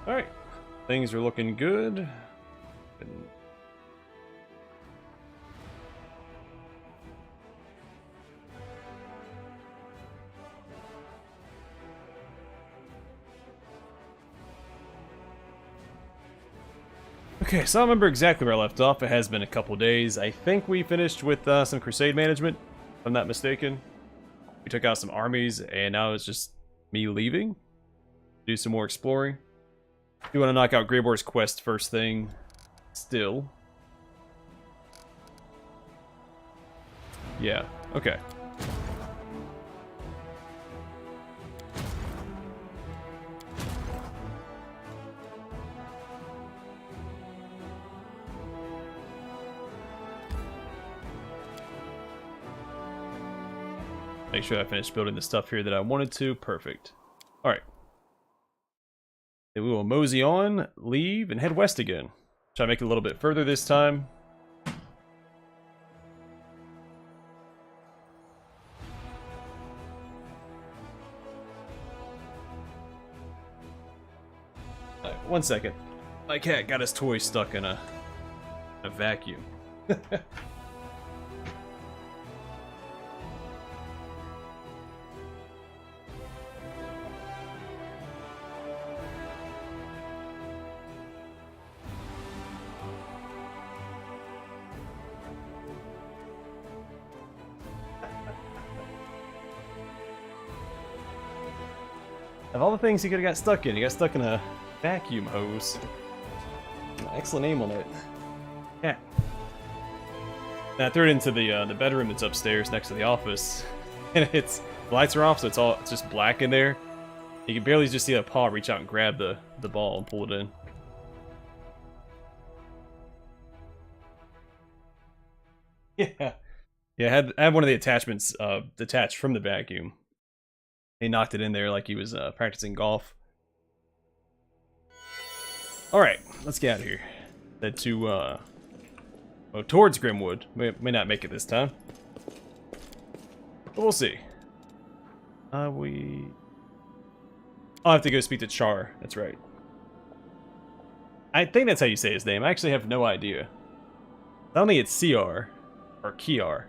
Alright. Things are looking good. Okay, so I don't remember exactly where I left off. It has been a couple days. I think we finished with some Crusade management, if I'm not mistaken. We took out some armies, and now it's just me leaving. Do some more exploring. You want to knock out Greyboar's quest first thing. Still. Yeah, okay. Make sure I finish building the stuff here that I wanted to. Perfect. Alright. Then we will mosey on, leave, and head west again. Try to make it a little bit further this time. Alright, 1 second. My cat got his toy stuck in a vacuum. Of all the things he could have got stuck in, he got stuck in a vacuum hose. Excellent name on it. Yeah. And I threw it into the bedroom that's upstairs next to the office, and the lights are off, so it's just black in there. You can barely just see a paw reach out and grab the ball and pull it in. Yeah, yeah. I had one of the attachments detached from the vacuum. He knocked it in there like he was practicing golf. Alright, let's get out of here. Head to, towards Grimwood. May not make it this time. But we'll see. I'll have to go speak to Char. That's right. I think that's how you say his name. I actually have no idea. I don't think it's CR or Kiar.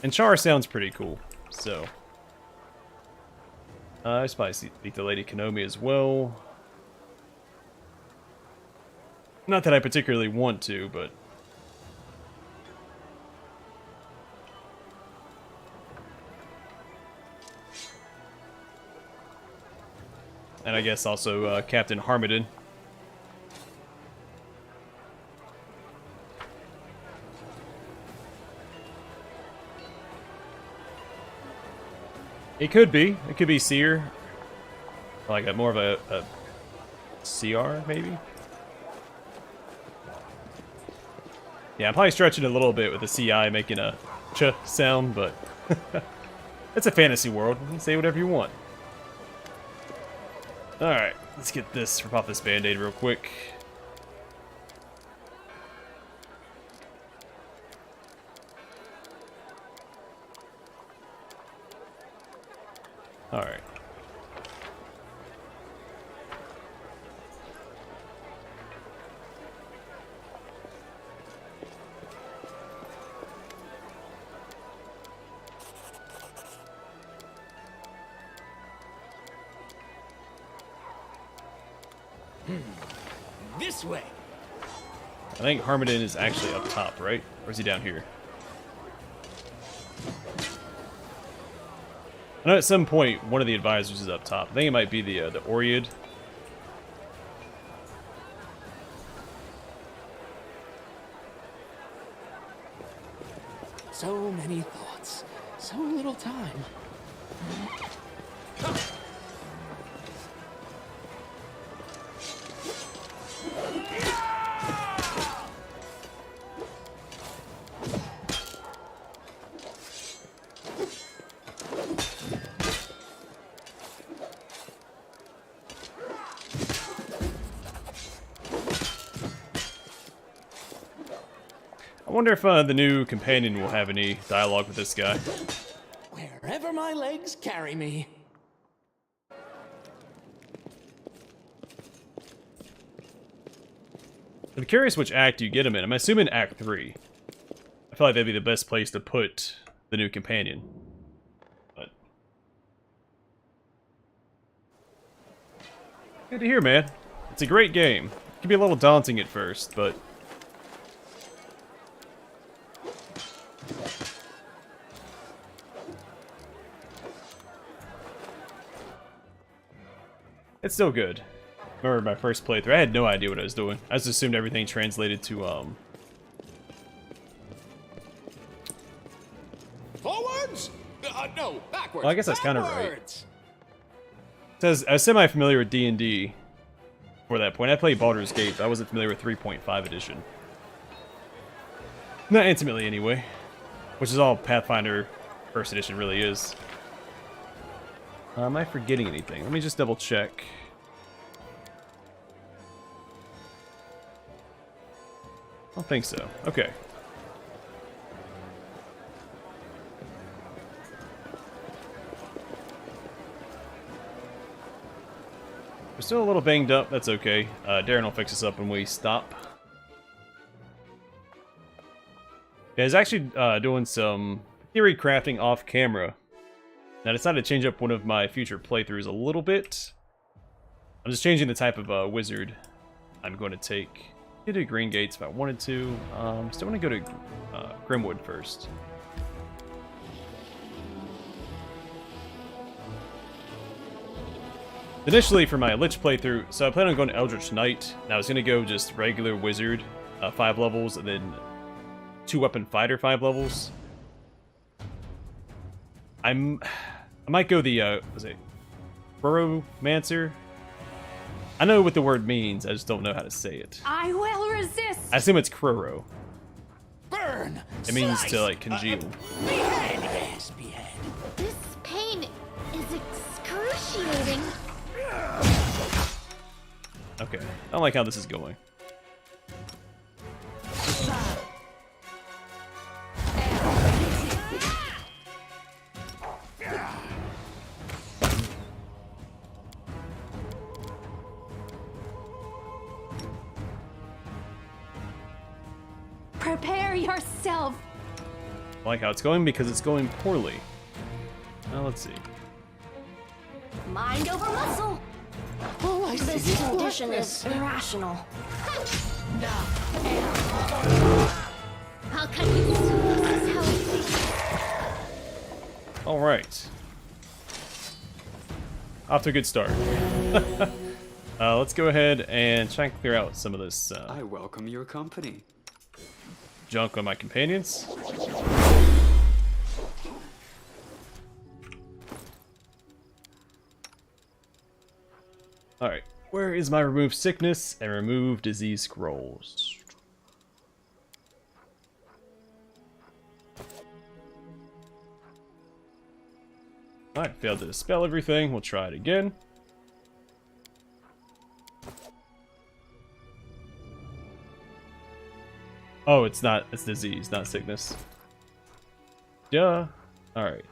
And Char sounds pretty cool, so... I should probably speak to Lady Konomi as well. Not that I particularly want to, but... And I guess also Captain Harmodin. It could be. It could be Seer. Like more of a CR, maybe? Yeah, I'm probably stretching a little bit with the CI making a ch sound, but... it's a fantasy world. You can say whatever you want. Alright, let's get this, rip off this band-aid real quick. Alright. This way. I think Harmodin is actually up top, right? Or is he down here? I know at some point one of the advisors is up top. I think it might be the Oread. So many thoughts, so little time. I wonder if the new companion will have any dialogue with this guy. Wherever my legs carry me. I'm curious which act you get him in. I'm assuming Act 3. I feel like that'd be the best place to put the new companion. But good to hear, man. It's a great game. It can be a little daunting at first, but it's still good. Remember my first playthrough, I had no idea what I was doing. I just assumed everything translated to, Forwards? No, backwards. well, I guess that's kind of right. Backwards! It says, I was semi-familiar with D&D for that point. I played Baldur's Gate, but I wasn't familiar with 3.5 edition. Not intimately, anyway. Which is all Pathfinder first edition really is. Am I forgetting anything? Let me just double check. I don't think so. Okay. We're still a little banged up. That's okay. Darren will fix us up when we stop. Yeah, he's actually doing some theory crafting off camera. And I decided to change up one of my future playthroughs a little bit. I'm just changing the type of wizard I'm going to take. I could do Green Gates if I wanted to. Still want to go to Grimwood first. Initially, for my Lich playthrough, so I planned on going to Eldritch Knight, and I was going to go just regular Wizard, 5 levels, and then 2-weapon Fighter, 5 levels. I might go the, was it Chronomancer? I know what the word means, I just don't know how to say it. I will resist. I assume it's Croro. Burn! It means Slice! to, like, congeal. Behead! Yes, behead. This pain is excruciating. Okay, I don't like how this is going. Prepare yourself. I like how it's going because it's going poorly. Now let's see. Mind over muscle. Oh, I see. This condition is irrational. How can you help? All right. Off to a good start. Let's go ahead and try and clear out some of this I welcome your company. junk on my companions. Alright, where is my remove sickness and remove disease scrolls? Alright, failed to dispel everything. We'll try it again. Oh, it's disease, not sickness. Duh. Alright.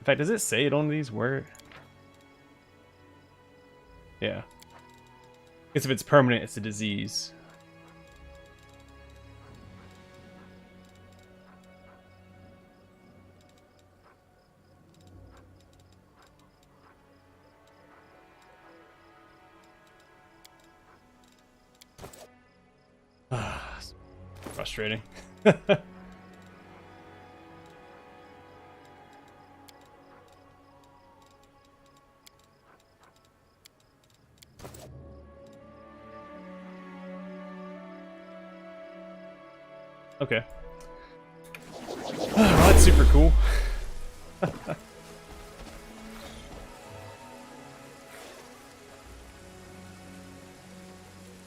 In fact, does it say it on these? Where? Yeah. Guess if it's permanent, it's a disease. Frustrating. Okay. Well, that's super cool.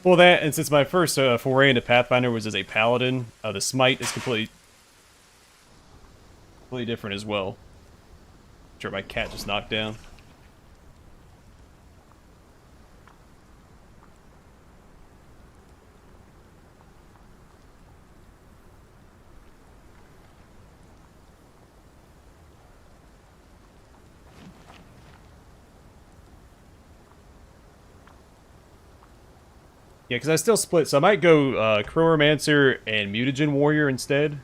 Well, that, and since my first foray into Pathfinder was as a paladin, the smite is completely different as well. Sure, my cat just knocked down. Yeah, because I still split, so I might go Chronomancer and Mutagen Warrior instead.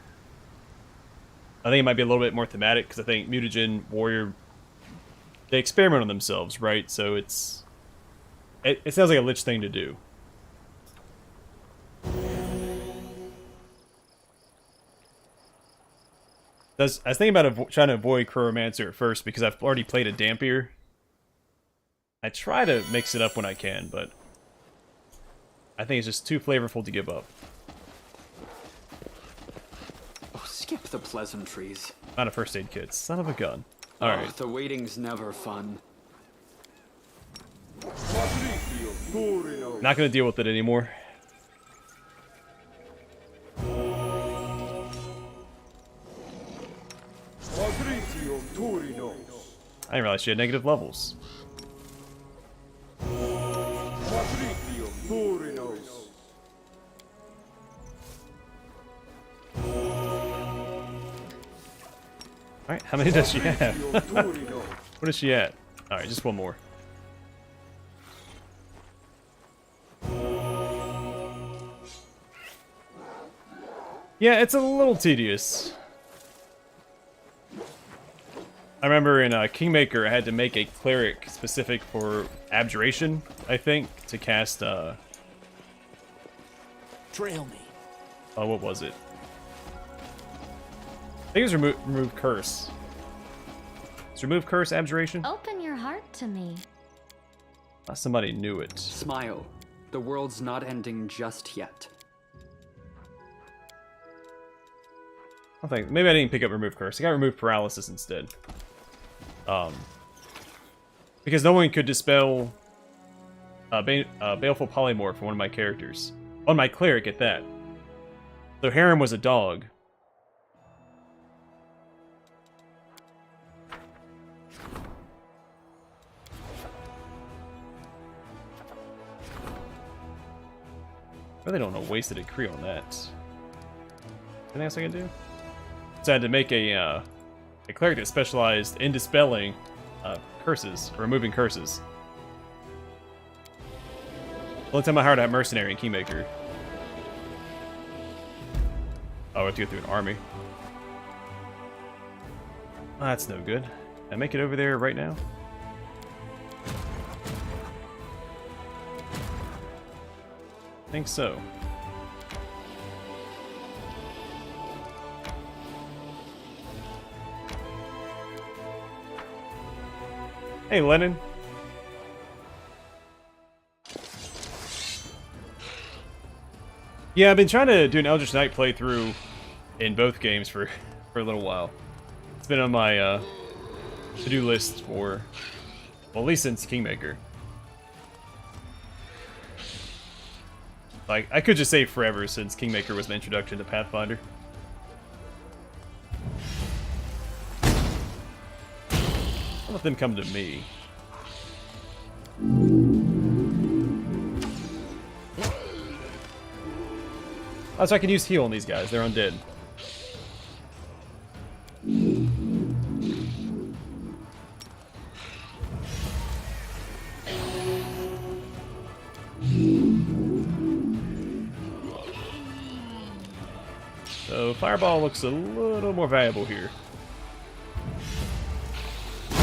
I think it might be a little bit more thematic, because I think Mutagen Warrior, they experiment on themselves, right? So it sounds like a Lich thing to do. I was thinking about trying to avoid Chronomancer at first, because I've already played a Dampier. I try to mix it up when I can, but I think it's just too flavorful to give up. Oh, skip the pleasantries. Not a first aid kit. Son of a gun. Alright. Oh, the waiting's never fun. Not gonna deal with it anymore. I didn't realize she had negative levels. Alright, how many does she have? What is she at? Alright, just one more. Yeah, it's a little tedious. I remember in Kingmaker I had to make a cleric specific for abjuration, I think, to cast Trail me. oh, what was it? I think it was remove curse. Is remove curse abjuration? Open your heart to me. Thought somebody knew it. Smile. The world's not ending just yet. I think maybe I didn't pick up remove curse. I got remove paralysis instead. Because no one could dispel baleful polymorph for one of my characters. On my cleric at that. So Harem was a dog. I really don't know wasted a decree on that. Anything else I can do? So I had to make a cleric that specialized in dispelling curses, or removing curses. The only time I hired a mercenary in Kingmaker. Oh, I have to go through an army. Oh, that's no good. Can I make it over there right now? I think so. Hey, Lennon. Yeah, I've been trying to do an Eldritch Knight playthrough in both games for a little while. It's been on my to-do list for, well, at least since Kingmaker. Like, I could just say forever since Kingmaker was my introduction to Pathfinder. I'll let them come to me. Oh, so I can use heal on these guys. They're undead. So Fireball looks a little more valuable here.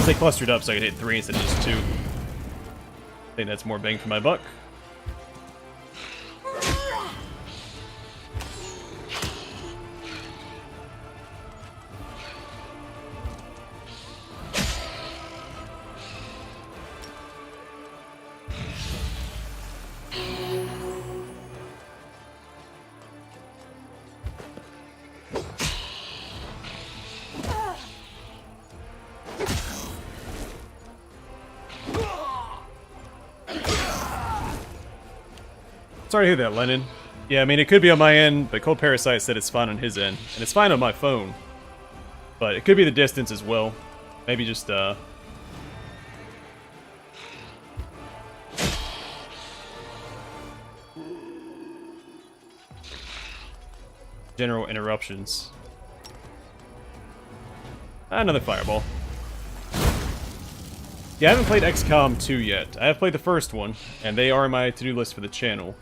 They clustered up so I could hit 3 instead of just 2. I think that's more bang for my buck. Sorry to hear that, Lennon. Yeah, I mean, it could be on my end, but Cold Parasite said it's fine on his end. And it's fine on my phone. But it could be the distance as well. Maybe just, general interruptions. Another Fireball. Yeah, I haven't played XCOM 2 yet. I have played the first one, and they are on my to-do list for the channel.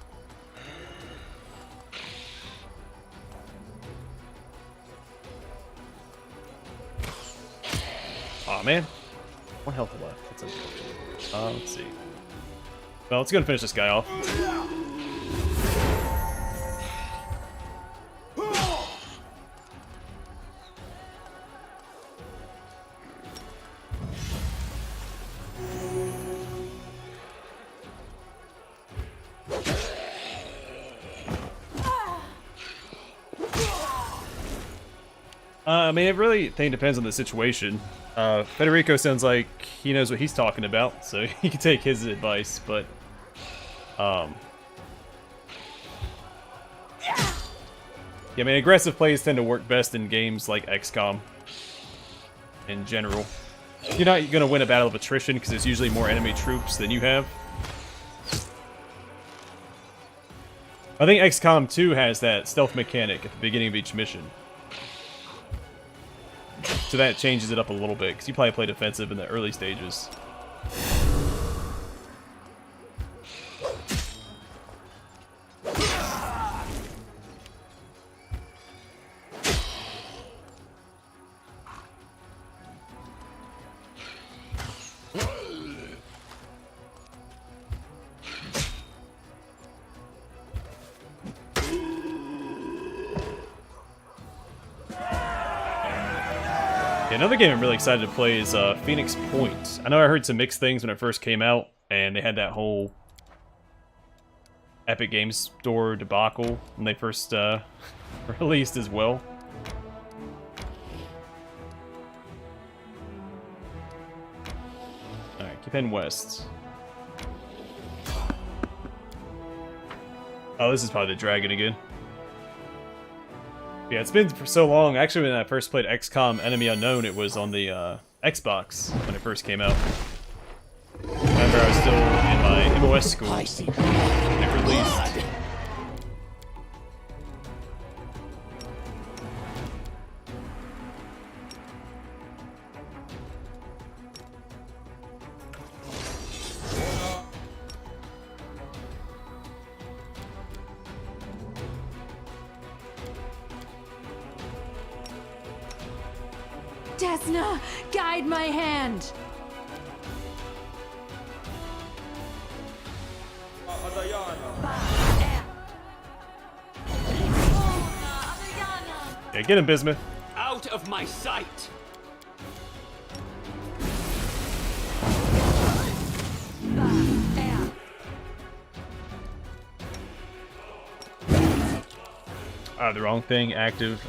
Oh man, 1 health left. That's unfortunate. Let's see. Well, let's go and finish this guy off. I mean, it really depends on the situation. Federico sounds like he knows what he's talking about, so he can take his advice, but... Yeah, I mean, aggressive plays tend to work best in games like XCOM, in general. You're not going to win a battle of attrition, because there's usually more enemy troops than you have. I think XCOM 2 has that stealth mechanic at the beginning of each mission. So that changes it up a little bit, because you probably play defensive in the early stages. Another game I'm really excited to play is Phoenix Point. I know I heard some mixed things when it first came out, and they had that whole Epic Games Store debacle when they first released as well. Alright, keep heading west. Oh, this is probably the dragon again. Yeah, it's been for so long. Actually, when I first played XCOM Enemy Unknown, it was on the Xbox when it first came out. I remember I was still in my MOS school when it released. Desna, guide my hand. Yeah, get him, Bismuth. Out of my sight! The wrong thing active.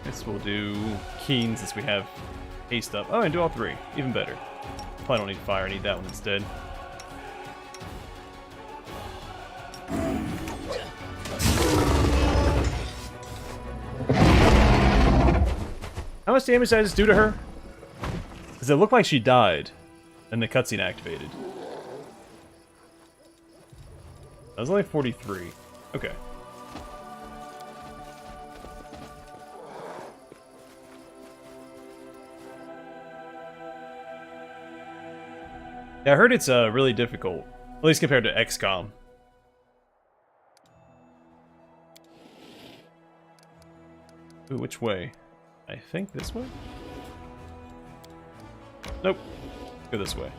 Guess we'll do Keen since we have haste up. Oh, and do all 3. Even better. Probably don't need fire, I need that one instead. How much damage did I just do to her? Does it look like she died? And the cutscene activated. That was only 43. Okay. Yeah, I heard it's really difficult, at least compared to XCOM. Ooh, which way? I think this way? Nope. Let's go this way.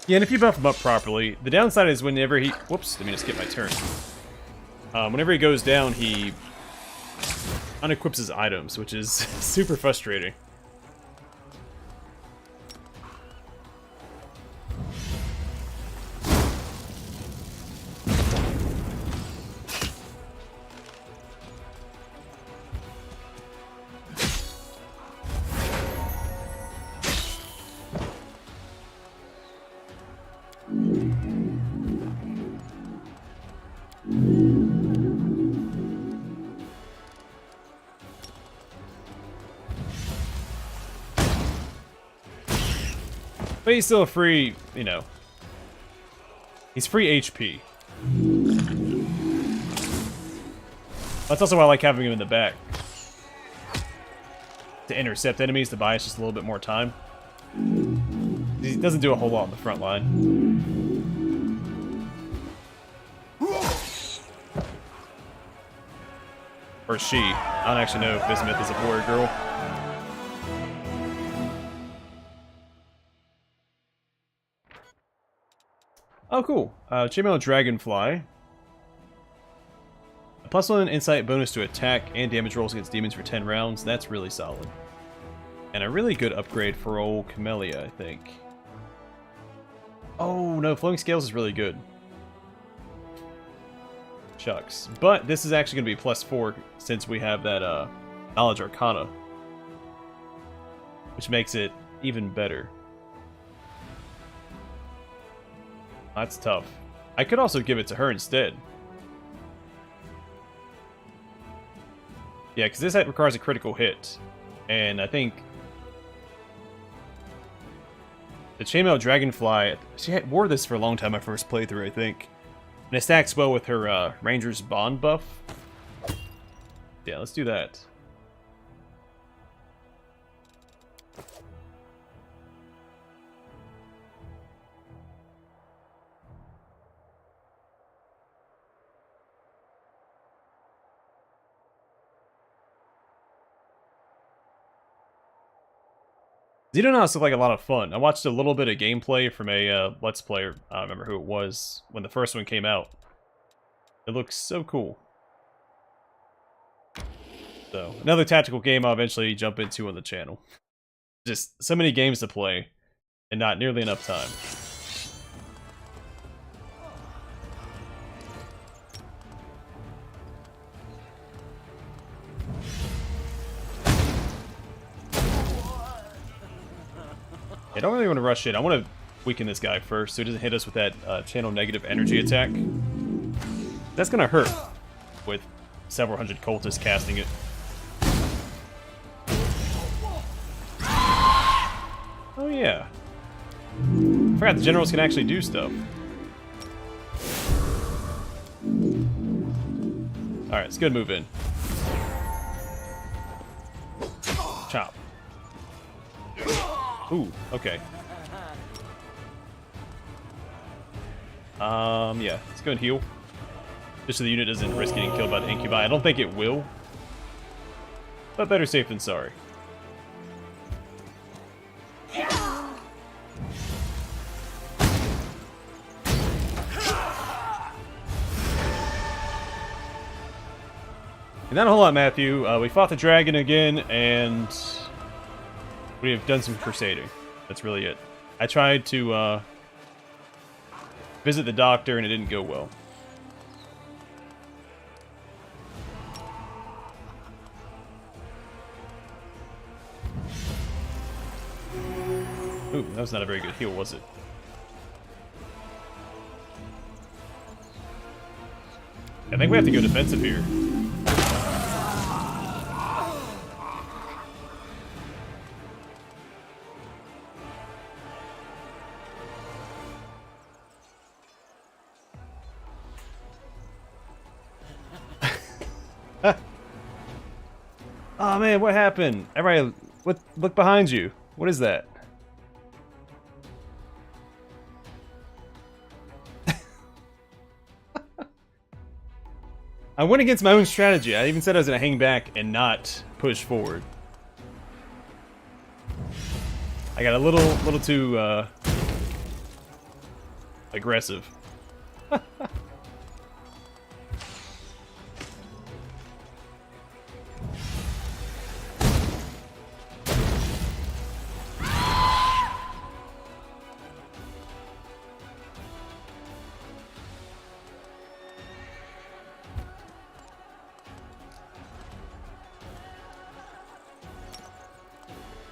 Yeah, and if you buff him up properly, the downside is whenever he... Whoops, let me just skip my turn. Whenever he goes down, he unequips his items, which is super frustrating. But he's still a free, you know, he's free HP. That's also why I like having him in the back. To intercept enemies, to buy us just a little bit more time. He's He doesn't do a whole lot on the front line. Or she. I don't actually know if Bismuth is a boy or girl. Oh, cool. Chainmail Dragonfly. A +1 insight bonus to attack and damage rolls against demons for 10 rounds. That's really solid. And a really good upgrade for old Camellia, I think. Oh, no. Flowing Scales is really good. Shucks. But this is actually going to be +4 since we have that Knowledge Arcana. Which makes it even better. That's tough. I could also give it to her instead. Yeah, because this requires a critical hit. And I think the Chainmail Dragonfly, she wore this for a long time my first playthrough, I think. And it stacks well with her Ranger's Bond buff. Yeah, let's do that. Xenonauts look like a lot of fun. I watched a little bit of gameplay from a Let's Player. I don't remember who it was when the first one came out. It looks so cool. So, another tactical game I'll eventually jump into on the channel. Just so many games to play, and not nearly enough time. I don't really want to rush in. I want to weaken this guy first so he doesn't hit us with that channel negative energy attack. That's going to hurt with several hundred cultists casting it. Oh yeah. I forgot the generals can actually do stuff. Alright, let's go move in. Chop. Ooh, okay. Yeah, let's go and heal. Just so the unit doesn't risk getting killed by the incubi. I don't think it will. But better safe than sorry. And not a whole lot, Matthew. We fought the dragon again, and we have done some crusading. That's really it. I tried to visit the doctor, and it didn't go well. Ooh, that was not a very good heal, was it? I think we have to go defensive here. Oh man, what happened? Everybody, look behind you. What is that? I went against my own strategy. I even said I was going to hang back and not push forward. I got a little too aggressive.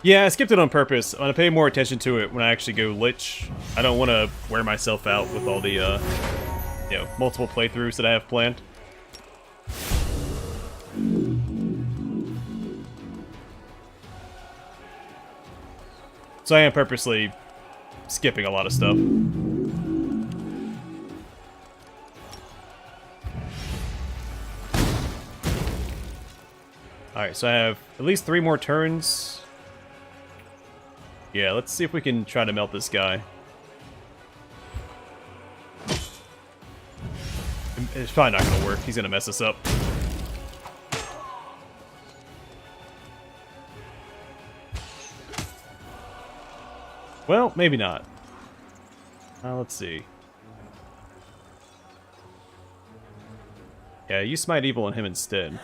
Yeah, I skipped it on purpose. I'm going to pay more attention to it when I actually go Lich. I don't want to wear myself out with all the, you know, multiple playthroughs that I have planned. So I am purposely skipping a lot of stuff. Alright, so I have at least 3 more turns. Yeah, let's see if we can try to melt this guy. It's probably not gonna work. He's gonna mess us up. Well, maybe not. Let's see. Yeah, you smite evil on him instead.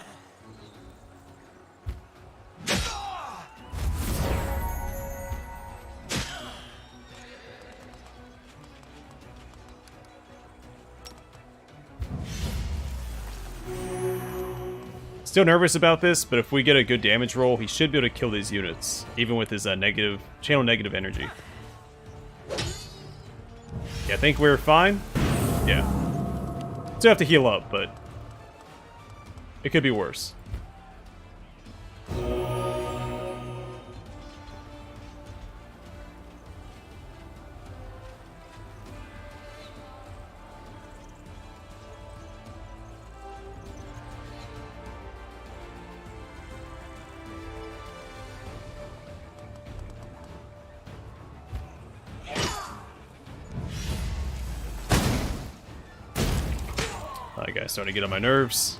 Still nervous about this, but if we get a good damage roll, he should be able to kill these units, even with his channel negative energy. Yeah, I think we're fine. Yeah. Still have to heal up, but it could be worse. That guy's starting to get on my nerves.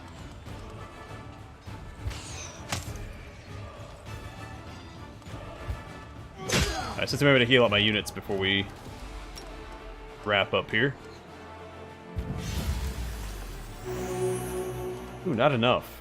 Alright, so remember to heal up my units before we wrap up here. Ooh, not enough.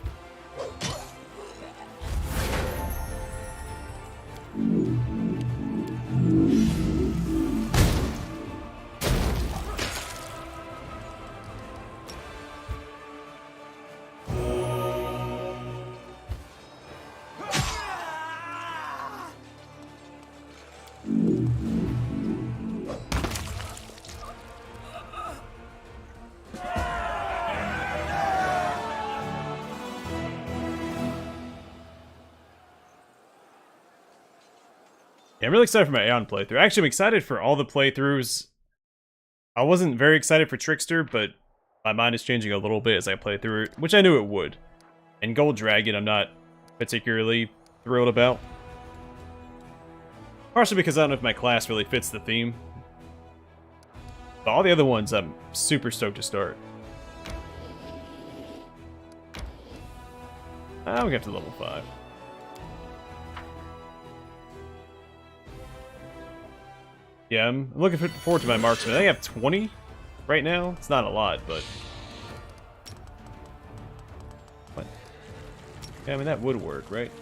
Yeah, I'm really excited for my Aeon playthrough. Actually, I'm excited for all the playthroughs. I wasn't very excited for Trickster, but my mind is changing a little bit as I play through it, which I knew it would. And Gold Dragon, I'm not particularly thrilled about. Partially because I don't know if my class really fits the theme. But all the other ones, I'm super stoked to start. I'll get to level 5. Yeah, I'm looking forward to my marksman. I think I have 20 right now. It's not a lot, but... What? Yeah, I mean, that would work, right?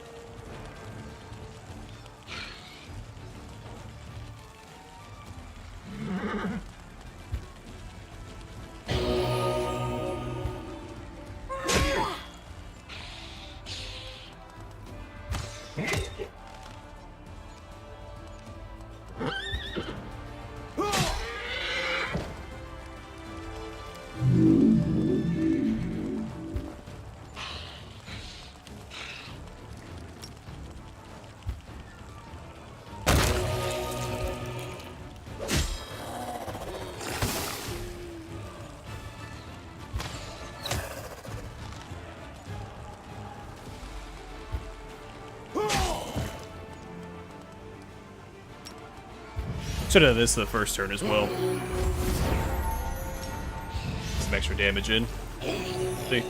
Should have done this the first turn as well. Some extra damage in. See?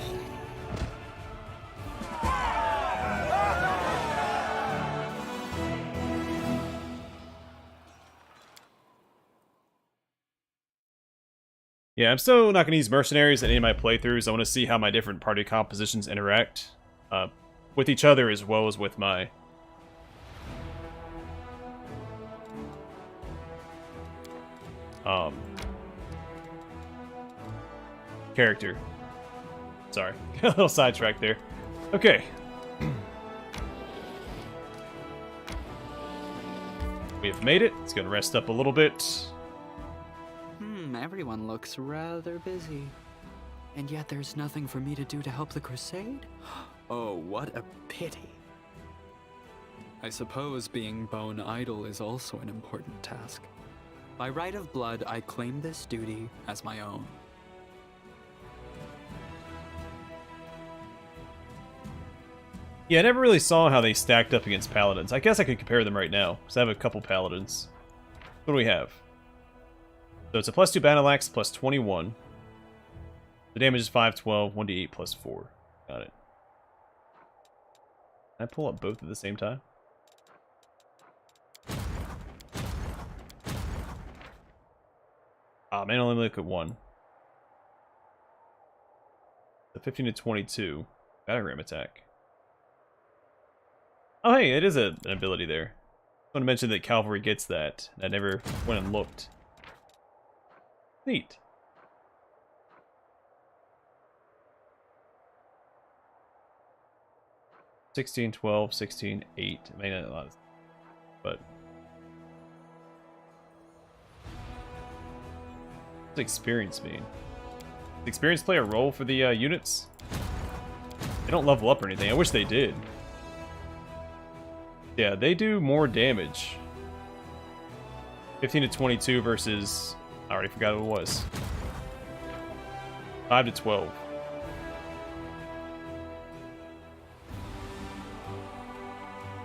Yeah, I'm still not going to use mercenaries in any of my playthroughs. I want to see how my different party compositions interact with each other as well as with my character. Sorry, a little sidetrack there. Okay. We have made it. It's gonna rest up a little bit. Everyone looks rather busy. And yet there's nothing for me to do to help the Crusade? Oh, what a pity. I suppose being bone idle is also an important task. By right of blood, I claim this duty as my own. Yeah, I never really saw how they stacked up against paladins. I guess I could compare them right now, because I have a couple paladins. What do we have? So it's a +2 battle axe, plus 21. The damage is 512, 1d8 plus 4. Got it. Can I pull up both at the same time? Ah, man, only look at one. The 15 to 22. Battlegram attack. Oh, hey, it is an ability there. I want to mention that Cavalry gets that. I never went and looked. Neat. $16, $12, $16, $8. I mean, not a lot of, but what does experience mean? Does experience play a role for the units? They don't level up or anything. I wish they did. Yeah, they do more damage. 15 to 22 versus... I already forgot what it was. 5 to 12.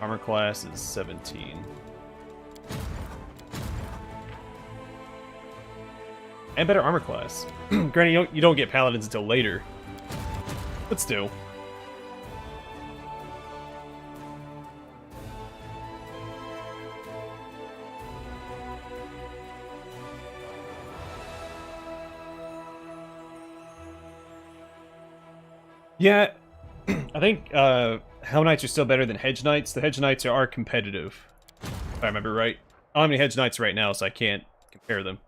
Armor class is 17. And better armor class. Granted, you don't get paladins until later. But still. Yeah, I think Hell Knights are still better than Hedge Knights. The Hedge Knights are competitive, if I remember right. I don't have any Hedge Knights right now, so I can't compare them.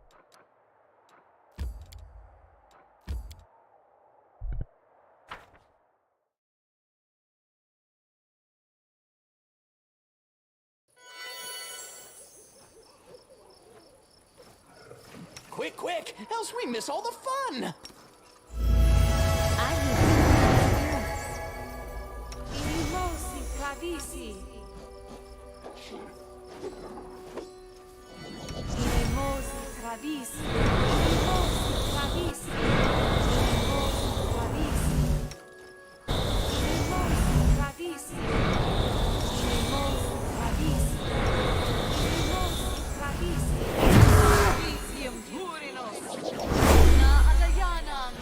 Quick, quick, else we miss all the fun! Inimosi pravisi. Inimosi pravisi. Inimosi pravisi. Inimosi pravisi. Inimosi pravisi. Inimosi pravisi. Vitium turinos. Na adayanam.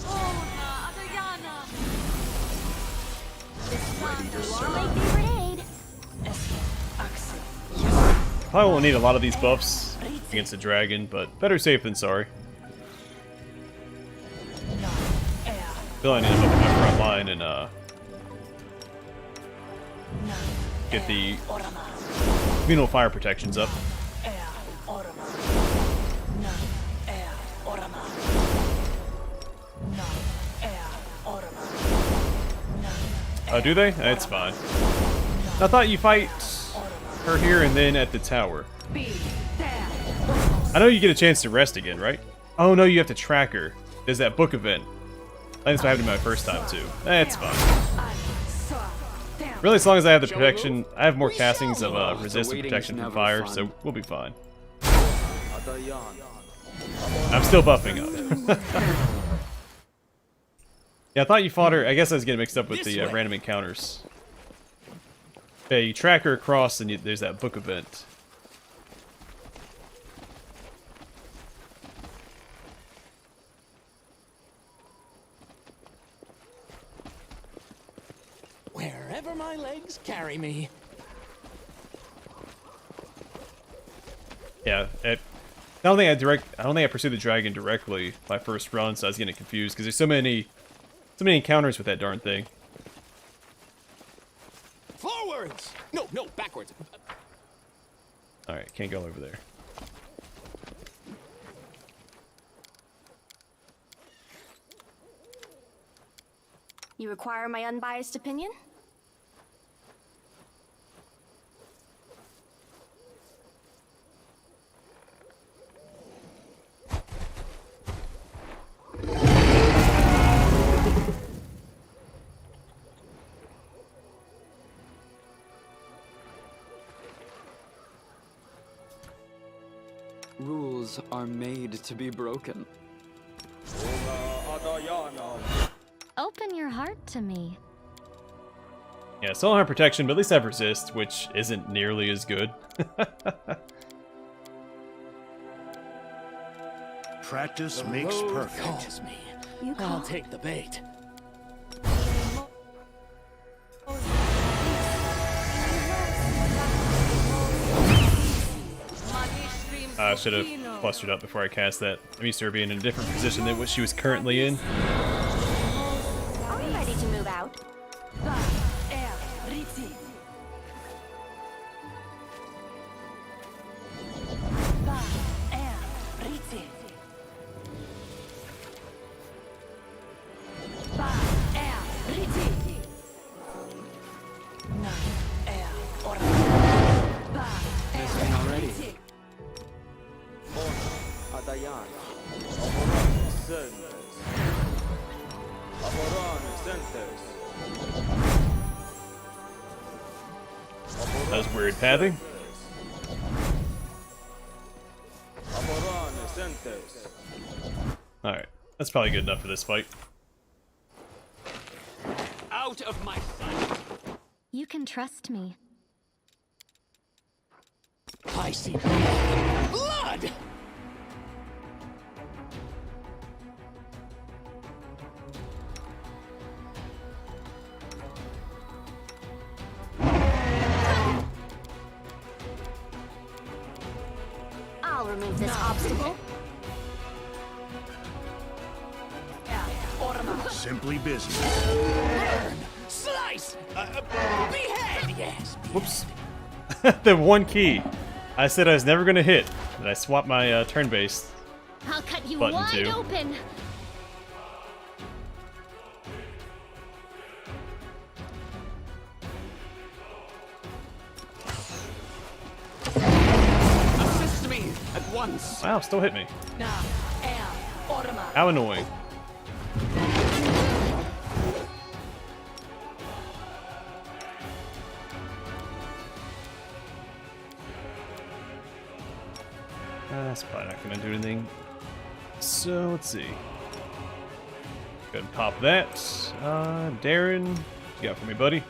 Oh, na adayanam. Probably won't need a lot of these buffs against a dragon, but better safe than sorry. Feel I need to buff my front line and get the communal fire protections up. Oh, do they? That's fine. I thought you fight her here and then at the tower. I know you get a chance to rest again, right? Oh no, you have to track her. There's that book event. I think that's what happened to my first time too. That's fine. Really, as long as I have the protection, I have more castings of resistant protection from fire, so we'll be fine. I'm still buffing up. Yeah, I thought you fought her. I guess I was getting mixed up with the random encounters. Yeah, you track her across, and there's that book event. Wherever my legs carry me. Yeah, I don't think I pursued the dragon directly my first run, so I was getting confused because there's so many encounters with that darn thing. Forwards! No, backwards. Alright, can't go over there. You require my unbiased opinion? Rules are made to be broken. Open your heart to me. Yeah, still don't have protection, but at least I have resist, which isn't nearly as good. Practice makes Road perfect. calls me. You I'll call? take the bait. I should have clustered up before I cast that. I'm used to her being in a different position than what she was currently in. Are we ready to move out? Missing already. That was weird pathing. Alright, that's probably good enough for this fight. Out of my sight. You can trust me. I see blood. Blood! I'll remove this obstacle. Simply business. Burn! Slice! Behead! Yes. Whoops. The one key. I said I was never gonna hit, and I swapped my turn-based. I'll cut you Button wide two. open. Assist me at once. Wow, still hit me. Now, air, orma. How annoying. That's probably not gonna do anything. So let's see. Go ahead and pop that. Darren, what you got for me, buddy?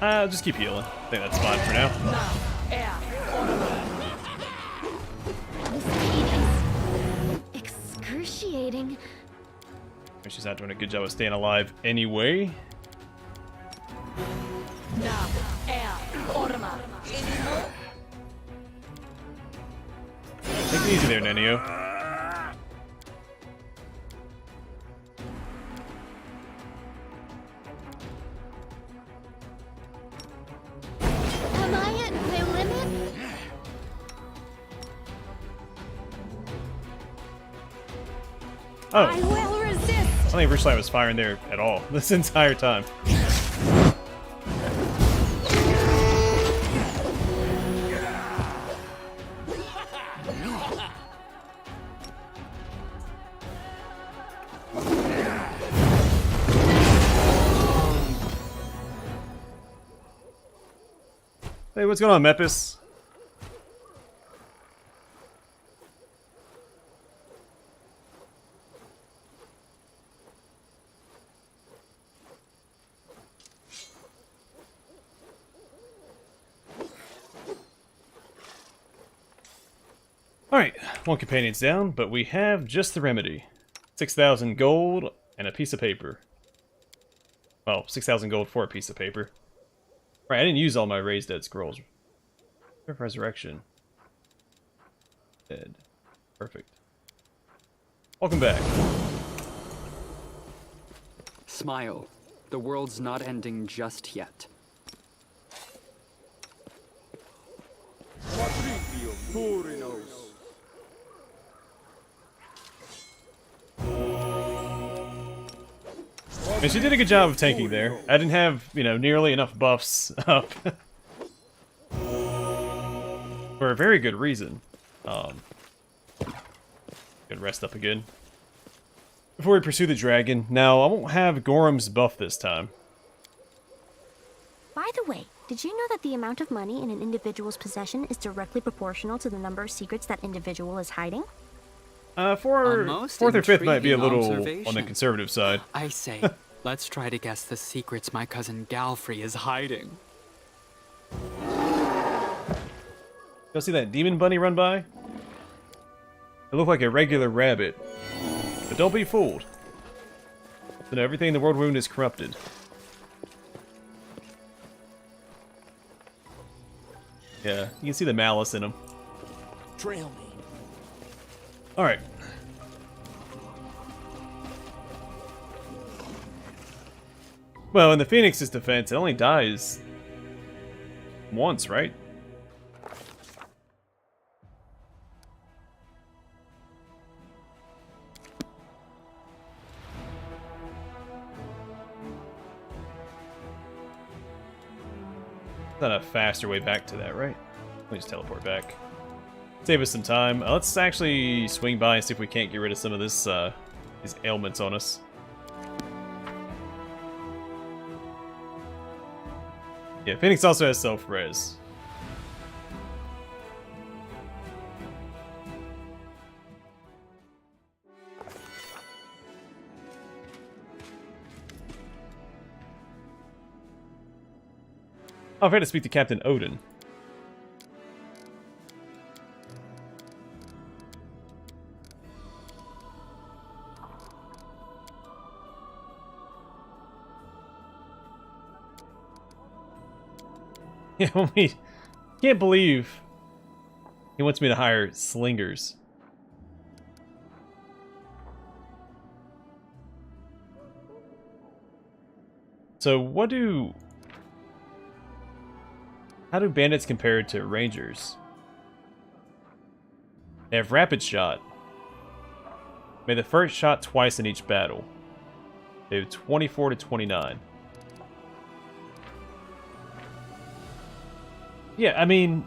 Just keep healing. I think that's fine for now. This pain is excruciating. She's not doing a good job of staying alive anyway. Now, air, orma. Take it easy there, Nenio. Am I at my limit? Oh, I will resist. I don't think Richlight was firing there at all this entire time. Hey, what's going on, Mepis? Alright, one companion's down, but we have just the remedy. 6,000 gold and a piece of paper. Well, 6,000 gold for a piece of paper. Right, I didn't use all my raised dead scrolls. Resurrection. Dead. Perfect. Welcome back. Smile. The world's not ending just yet. And she did a good job of tanking there. I didn't have, nearly enough buffs up. For a very good reason. Good rest up again. Before we pursue the dragon. Now, I won't have Gorham's buff this time. By the way, did you know that the amount of money in an individual's possession is directly proportional to the number of secrets that individual is hiding? most Fourth or fifth might be a intriguing little on the observation. conservative side. I say, let's try to guess the secrets my cousin Galfrey is hiding. Y'all see that demon bunny run by? It looked like a regular rabbit. But don't be fooled. You know, everything in the world wound is corrupted. Yeah, you can see the malice in them. Trail me. Alright. Well, in the Phoenix's defense, it only dies once, right? Not a faster way back to that, right? Let me just teleport back. Save us some time. Let's actually swing by and see if we can't get rid of some of this, these ailments on us. Yeah, Phoenix also has self-res. Oh, I've had to speak to Captain Odin. Yeah, we can't believe he wants me to hire slingers. So how do bandits compare to rangers? They have rapid shot. Made the first shot twice in each battle. They have 24 to 29. Yeah, I mean,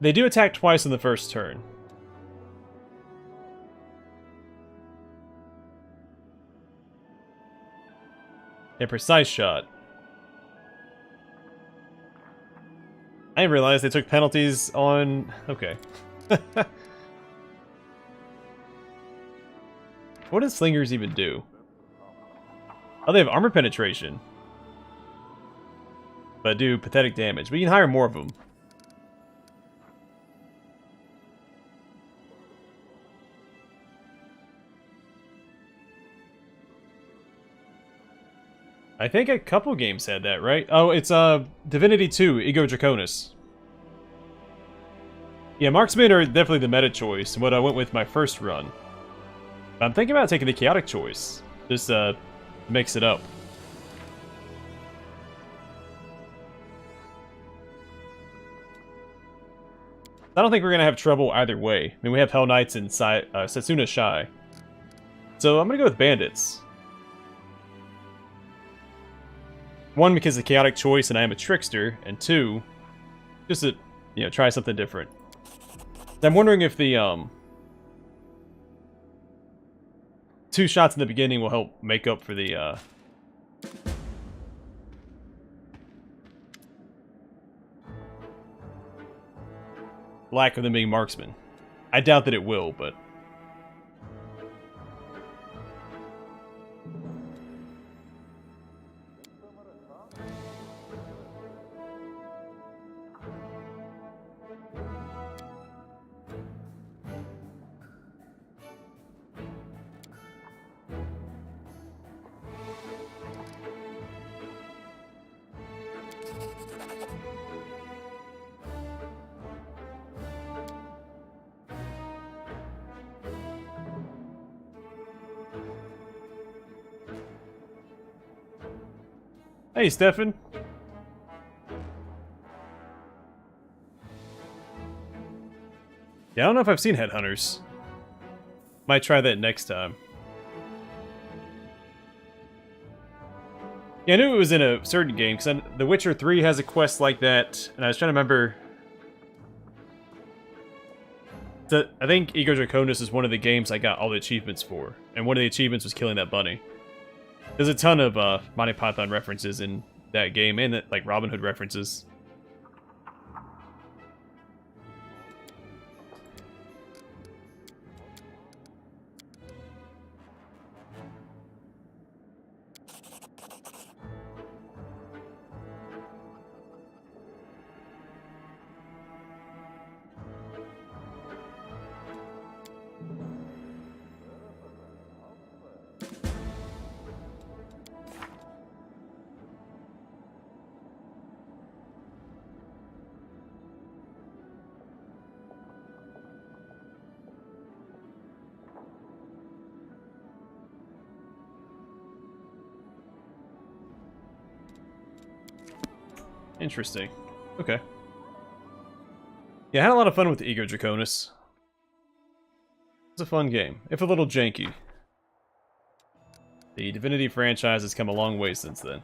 they do attack twice in the first turn. A precise shot. I didn't realize they took penalties on... Okay. What does slingers even do? Oh, they have armor penetration. But do pathetic damage. We can hire more of them. I think a couple games had that, right? Oh, it's Divinity 2, Ego Draconis. Yeah, marksmen are definitely the meta choice, and what I went with my first run. I'm thinking about taking the chaotic choice. Just mix it up. I don't think we're gonna have trouble either way. I mean, we have Hell Knights and Setsuna Shai. So I'm gonna go with bandits. One, because of the chaotic choice and I am a trickster, and two, just to, you know, try something different. I'm wondering if the 2 shots in the beginning will help make up for the lack of them being marksmen. I doubt that it will, but... Hey, Stefan. Yeah, I don't know if I've seen Headhunters. Might try that next time. Yeah, I knew it was in a certain game, because The Witcher 3 has a quest like that, and I was trying to remember... I think Ego Draconis is one of the games I got all the achievements for, and one of the achievements was killing that bunny. There's a ton of Monty Python references in that game, and like Robin Hood references. Interesting. Okay. Yeah, I had a lot of fun with Ego Draconis. It's a fun game, if a little janky. The Divinity franchise has come a long way since then.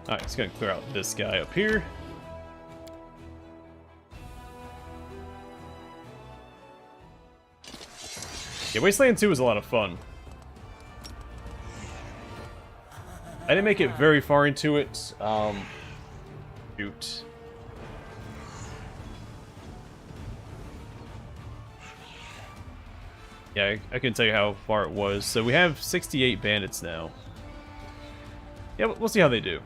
Alright, just gonna clear out this guy up here. Yeah, Wasteland 2 was a lot of fun. I didn't make it very far into it. Shoot. Yeah, I can tell you how far it was. So we have 68 bandits now. Yeah, we'll see how they do.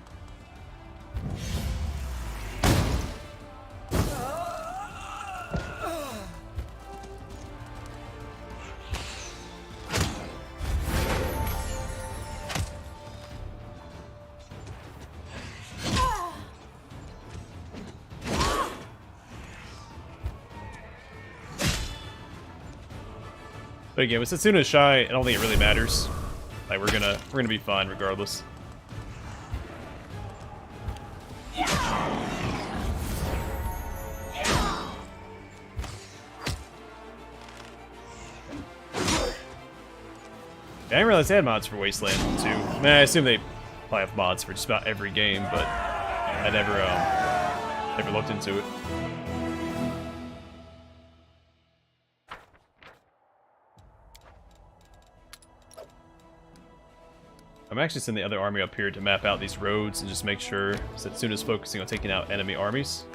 But again, with Setsuna's shy, I don't think it really matters. Like we're gonna be fine regardless. Yeah, I didn't realize they had mods for Wasteland 2. I mean, I assume they probably have mods for just about every game, but I never looked into it. I'm actually sending the other army up here to map out these roads and just make sure Setsuna's focusing on taking out enemy armies.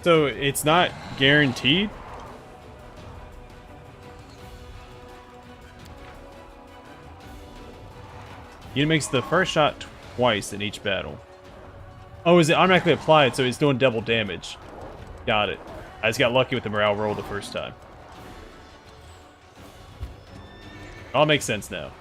So it's not guaranteed? Unit makes the first shot twice in each battle. Oh, is it automatically applied, so it's doing double damage? Got it. I just got lucky with the morale roll the first time. All makes sense now.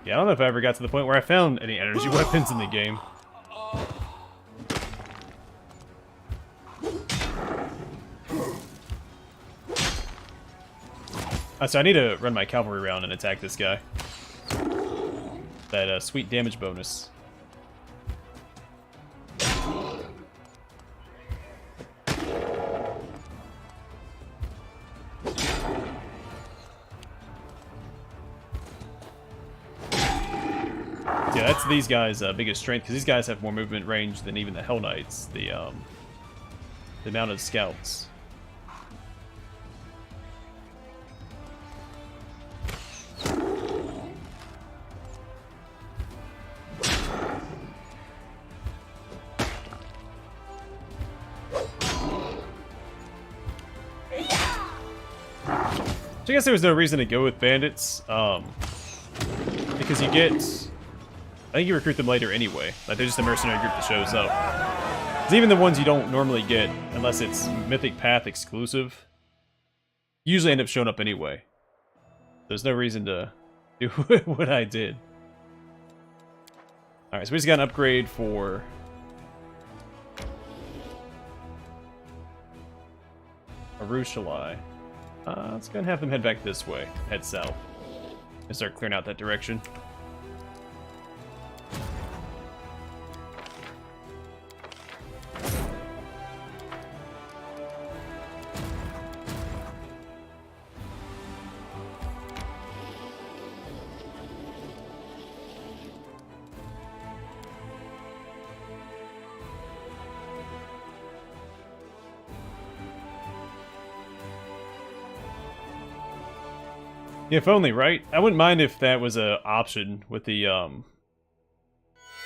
Yeah, I don't know if I ever got to the point where I found any energy weapons in the game. So I need to run my cavalry round and attack this guy. That sweet damage bonus. Yeah, that's these guys' biggest strength, because these guys have more movement range than even the Hell Knights, the mounted scouts. So I guess there was no reason to go with bandits, because you get... I think you recruit them later anyway. Like, they're just a mercenary group that shows up. 'Cause even the ones you don't normally get, unless it's Mythic Path exclusive, usually end up showing up anyway. There's no reason to do what I did. Alright, so we just got an upgrade for... Arushalai. Let's go and have them head back this way. Head south. And start clearing out that direction. If only, right? I wouldn't mind if that was an option with the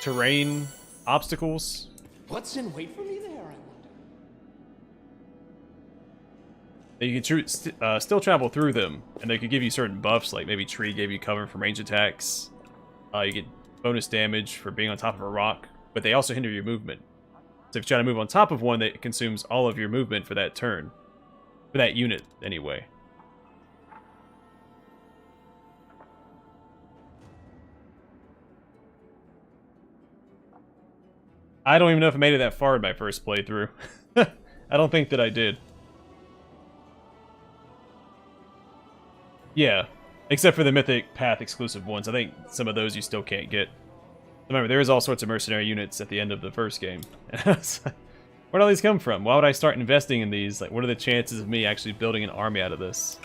terrain obstacles. What's in wait for me there, I wonder? You can still travel through them, and they could give you certain buffs, like maybe Tree gave you cover from range attacks. You get bonus damage for being on top of a rock, but they also hinder your movement. So if you try to move on top of one, that consumes all of your movement for that turn. For that unit, anyway. I don't even know if I made it that far in my first playthrough. I don't think that I did. Yeah, except for the Mythic Path exclusive ones. I think some of those you still can't get. Remember, there is all sorts of mercenary units at the end of the first game. Where'd all these come from? Why would I start investing in these? Like, what are the chances of me actually building an army out of this?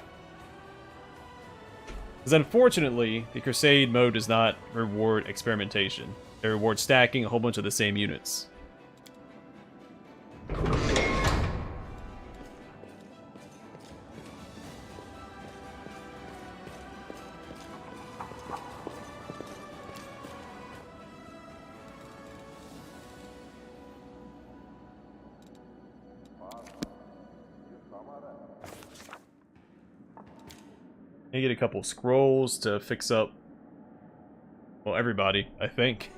Because unfortunately, the Crusade mode does not reward experimentation. They reward stacking a whole bunch of the same units. You get a couple scrolls to fix up, well, everybody, I think.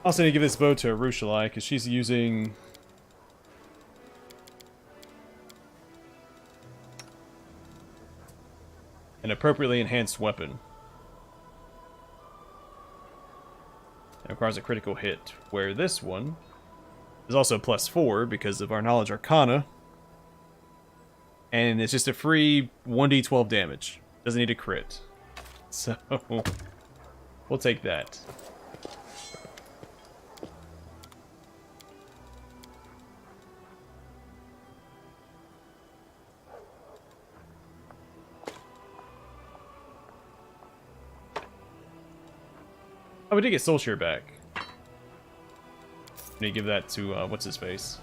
Also need to give this bow to Arushalai, because she's using... an appropriately enhanced weapon. It requires a critical hit, where this one is also +4 because of our Knowledge Arcana. And it's just a free 1d12 damage. Doesn't need a crit. So, we'll take that. Oh, we did get Soulshare back. I need to give that to, what's his face?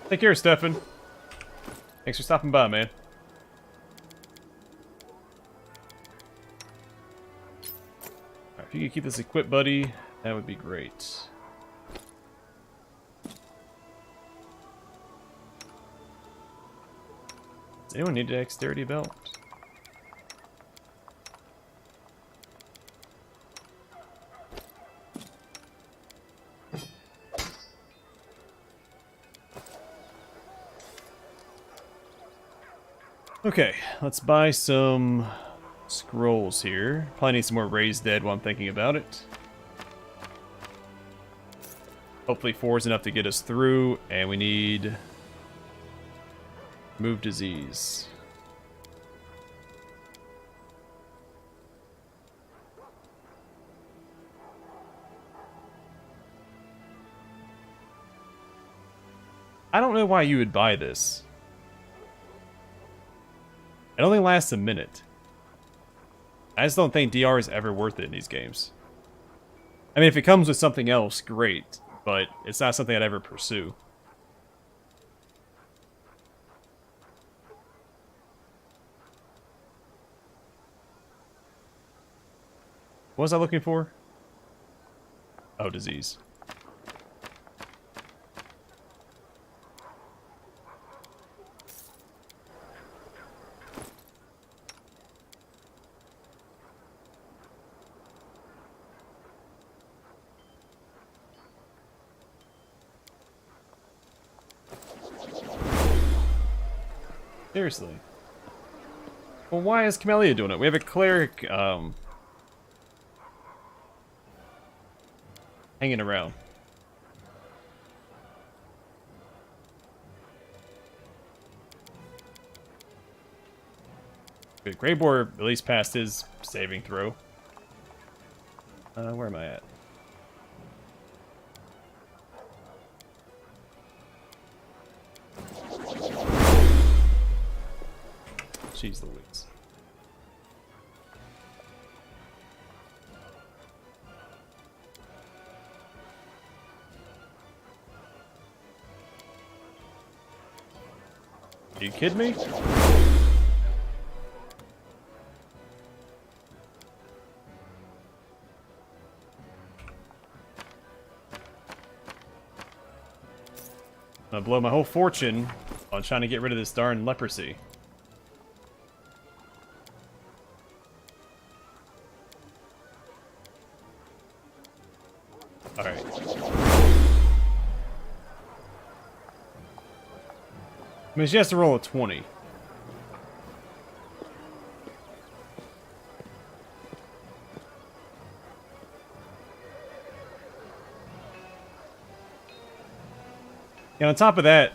Take care, Stefan. Thanks for stopping by, man. Alright, if you could keep this equipped, buddy, that would be great. Does anyone need a dexterity belt? Okay, let's buy some scrolls here. Probably need some more Raised Dead while I'm thinking about it. Hopefully 4 is enough to get us through, and we need... Move Disease. I don't know why you would buy this. It only lasts a minute. I just don't think DR is ever worth it in these games. I mean, if it comes with something else, great. But it's not something I'd ever pursue. What was I looking for? Oh, disease. Seriously. Well, why is Camellia doing it? We have a cleric, hanging around. Good. Greybor at least passed his saving throw. Where am I at? Jeez Louise. Are you kidding me? I'm gonna blow my whole fortune on trying to get rid of this darn leprosy. Alright. I mean, she has to roll a 20. And on top of that,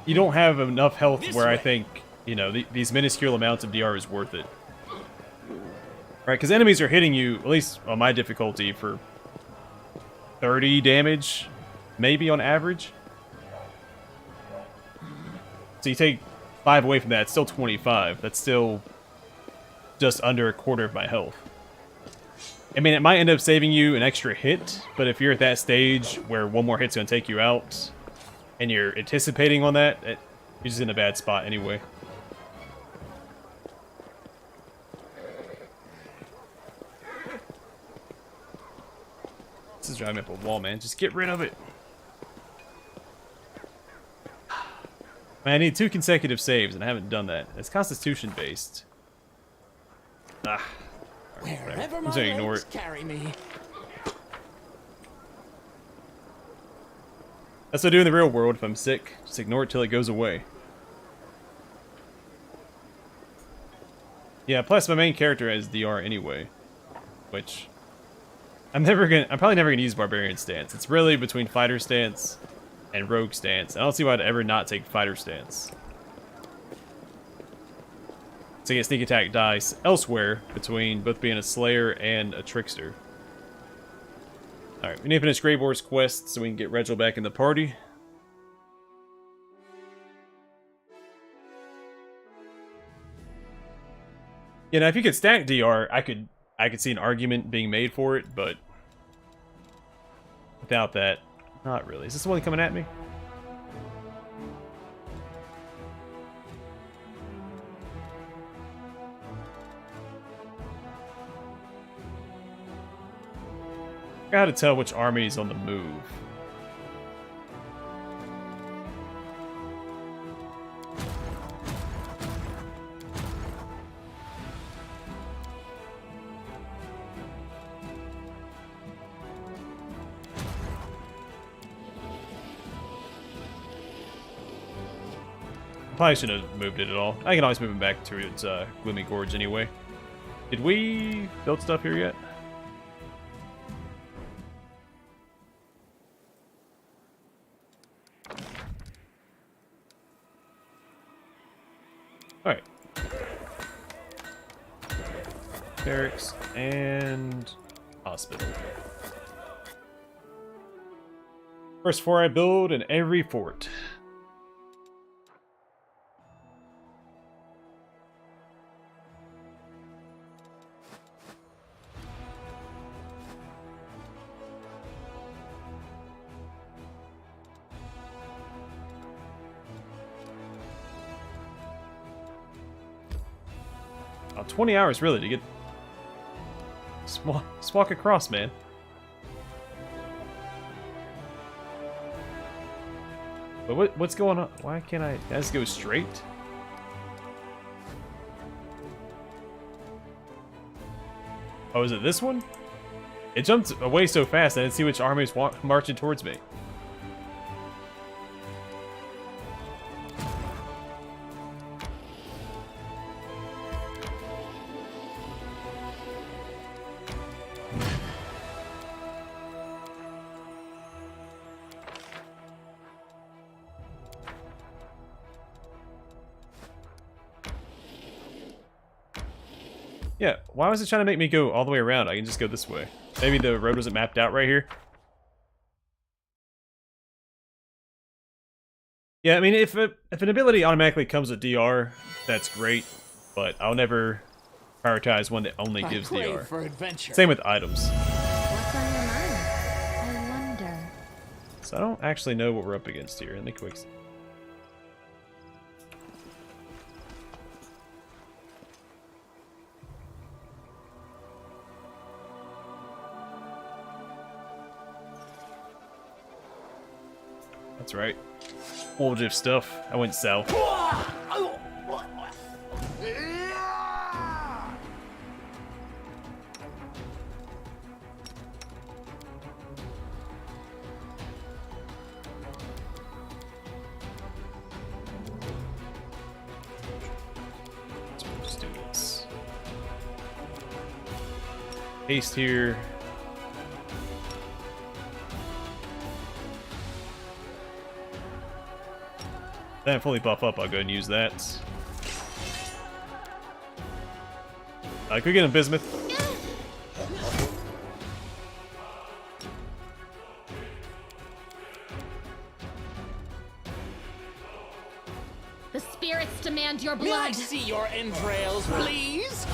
you don't have enough health This where I way. think, you know, these minuscule amounts of DR is worth it. Right, because enemies are hitting you, at least on my difficulty, for 30 damage, maybe on average. So you take 5 away from that, it's still 25. That's still just under a quarter of my health. I mean, it might end up saving you an extra hit, but if you're at that stage where one more hit's going to take you out, and you're anticipating on that, you're just in a bad spot anyway. This is driving me up a wall, man. Just get rid of it. Man, I need 2 consecutive saves, and I haven't done that. It's Constitution based. Ah. Wherever I'm my just gonna ignore legs it. carry me. That's what I do in the real world if I'm sick. Just ignore it till it goes away. Yeah, plus my main character has DR anyway. Which I'm probably never gonna use Barbarian stance. It's really between Fighter stance and Rogue stance. I don't see why I'd ever not take Fighter stance. So you get sneak attack dice elsewhere between both being a Slayer and a Trickster. Alright, we need to finish Greyboar's quest so we can get Regil back in the party. Yeah, now if you could stack DR, I could see an argument being made for it, but without that, not really. Is this the one coming at me? I gotta tell which army is on the move. Probably shouldn't have moved it at all. I can always move him back to its Gloomy Gorge anyway. Did we build stuff here yet? Alright. Barracks and hospital. First 4 I build in every fort. Oh, 20 hours really to get... Just walk across, man. But what's going on? Why can't I just go straight? Oh, is it this one? It jumped away so fast I didn't see which army was marching towards me. Yeah, why was it trying to make me go all the way around? I can just go this way. Maybe the road wasn't mapped out right here. Yeah, I mean, if an ability automatically comes with DR, that's great, but I'll never prioritize one that only I gives crave DR. for adventure. Same with items. What's on your mind? I wonder. So I don't actually know what we're up against here. Let me quick. That's right. Wolgiff stuff. I went south. Students. Haste here. Then fully buff up, I'll go and use that. Can we get a bismuth? The spirits demand your May I blood. see your entrails, please?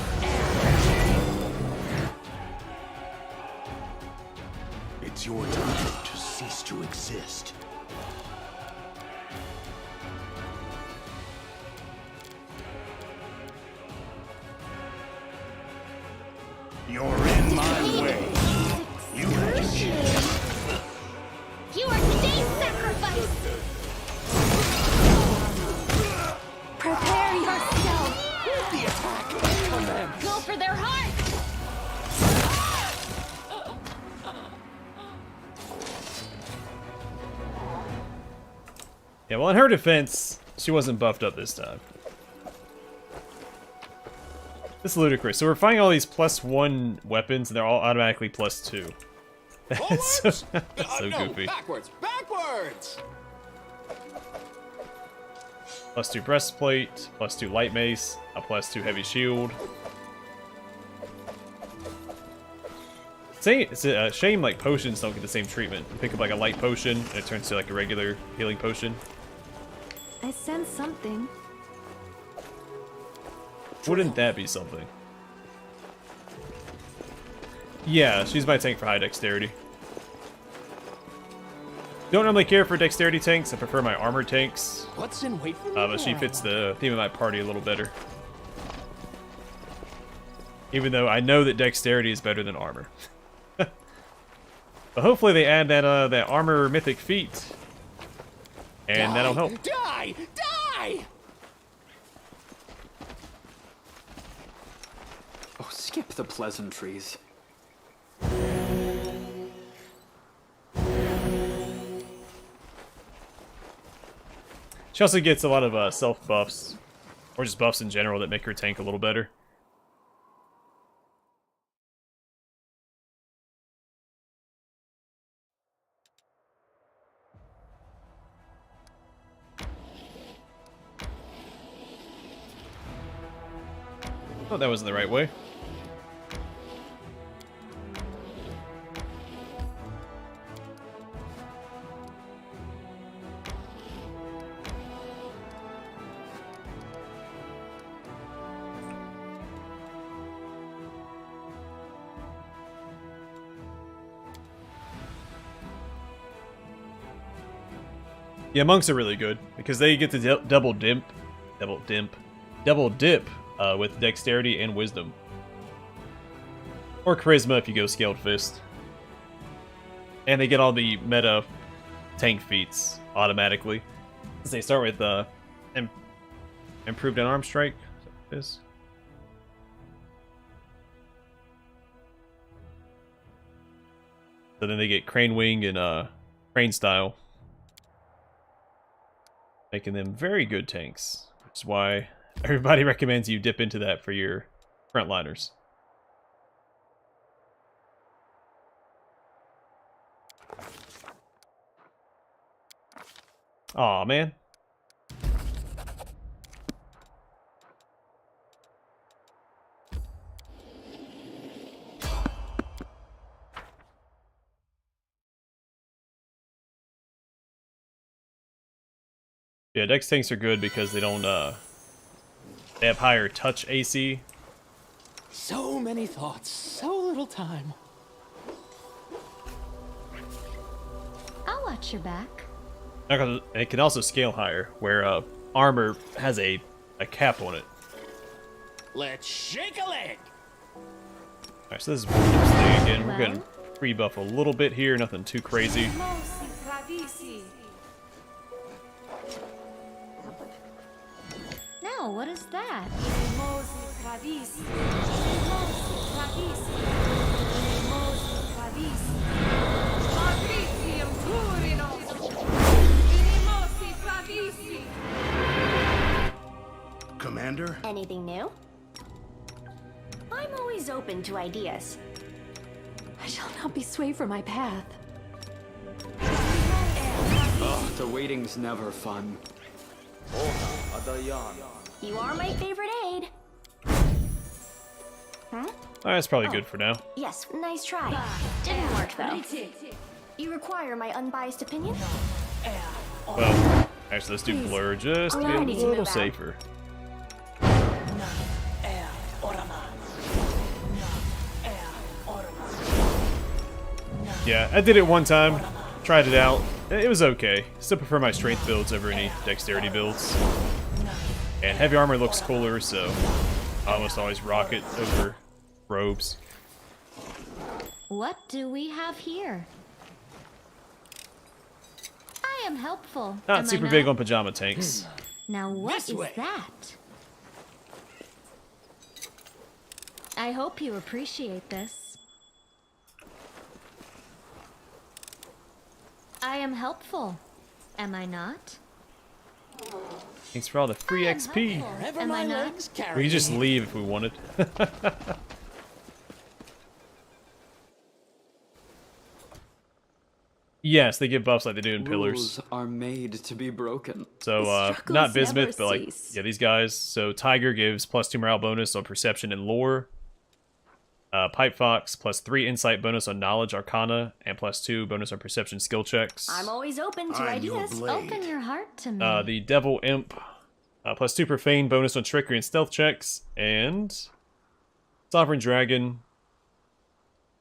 It's your time to cease to exist. You're in my way. You had your chance. You are today's sacrifice. Prepare yourself. The attack commence. Go for their heart. Yeah, well, in her defense, she wasn't buffed up this time. This is ludicrous. So we're finding all these +1 weapons, and they're all automatically +2. That's so, that's so No, goofy. backwards, backwards! +2 breastplate, +2 light mace, a +2 heavy shield. It's a shame like potions don't get the same treatment. You pick up like a light potion, and it turns to like a regular healing potion. I sense something. Wouldn't that be something? Yeah, she's my tank for high dexterity. Don't normally care for dexterity tanks. I prefer my armor tanks. What's in wait for me? But she fits the theme of my party a little better. Even though I know that dexterity is better than armor. But hopefully they add that that armor mythic feat. And that'll help. Die! Die! Oh, skip the pleasantries. She also gets a lot of self buffs, or just buffs in general that make her tank a little better. Oh, that wasn't the right way. Yeah, monks are really good because they get to double dip with dexterity and wisdom, or charisma if you go scaled fist, and they get all the meta tank feats automatically. They start with improved unarmed strike. Is so then they get crane wing and crane style, making them very good tanks, which is why everybody recommends you dip into that for your frontliners. Aw, man. Yeah, dex tanks are good because they don't, they have higher touch AC. So many thoughts, so little time. I'll watch your back. It can also scale higher, where armor has a cap on it. Let's shake a leg! Alright, so this is Thursday again. We're going to pre-buff a little bit here, nothing too crazy. Wow, what is that? Mosi Tradis. Mosi Tradis. Mosi Tradis. Patricium Turinos. Mosi Tradisi. Commander? Anything new? I'm always open to ideas. I shall not be swayed from my path. Oh, the waiting's never fun. You are my favorite aide. Huh? That's probably good for now. Yes, nice try. Didn't work though. You require my unbiased opinion? Well, actually, let's do blur just to be I a need to little move out. safer. Yeah, I did it one time, tried it out. It was okay. Still prefer my strength builds over any dexterity builds. And heavy armor looks cooler, so I almost always rock it over robes. What do we have here? I am helpful. Not am I super big on pajama tanks. Now what This is way. that? I hope you appreciate this. I am helpful. Am I not? Thanks for all the free I am XP. helpful. Wherever Am I my not? legs carry We could just me. leave if we wanted. Yes, they give buffs like they do in Pillars. Rules are made to be broken. So, The struggles not Bismuth, never but like, cease. yeah, these guys. So, Tiger gives +2 morale bonus on perception and lore. Pipe Fox +3 insight bonus on knowledge, arcana, and +2 bonus on perception skill checks. I'm always open to I'm your ideas. blade. Open your heart to me. The Devil Imp +2 profane bonus on trickery and stealth checks. And Sovereign Dragon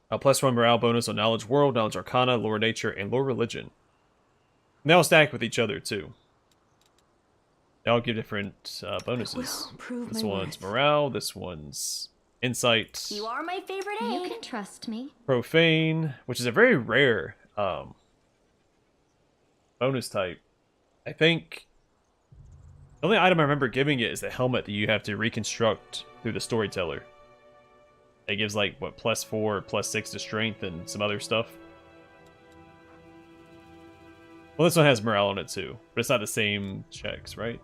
+1 morale bonus on knowledge world, knowledge arcana, lore nature, and lore religion. And they all stack with each other too. They all give different bonuses. Will prove This my one's worth. morale, this one's insight, You are my favorite You aide. can trust me. profane, which is a very rare bonus type. I think the only item I remember giving it is the helmet that you have to reconstruct through the storyteller. It gives like what +4 or +6 to strength and some other stuff. Well, this one has morale on it too, but it's not the same checks, right?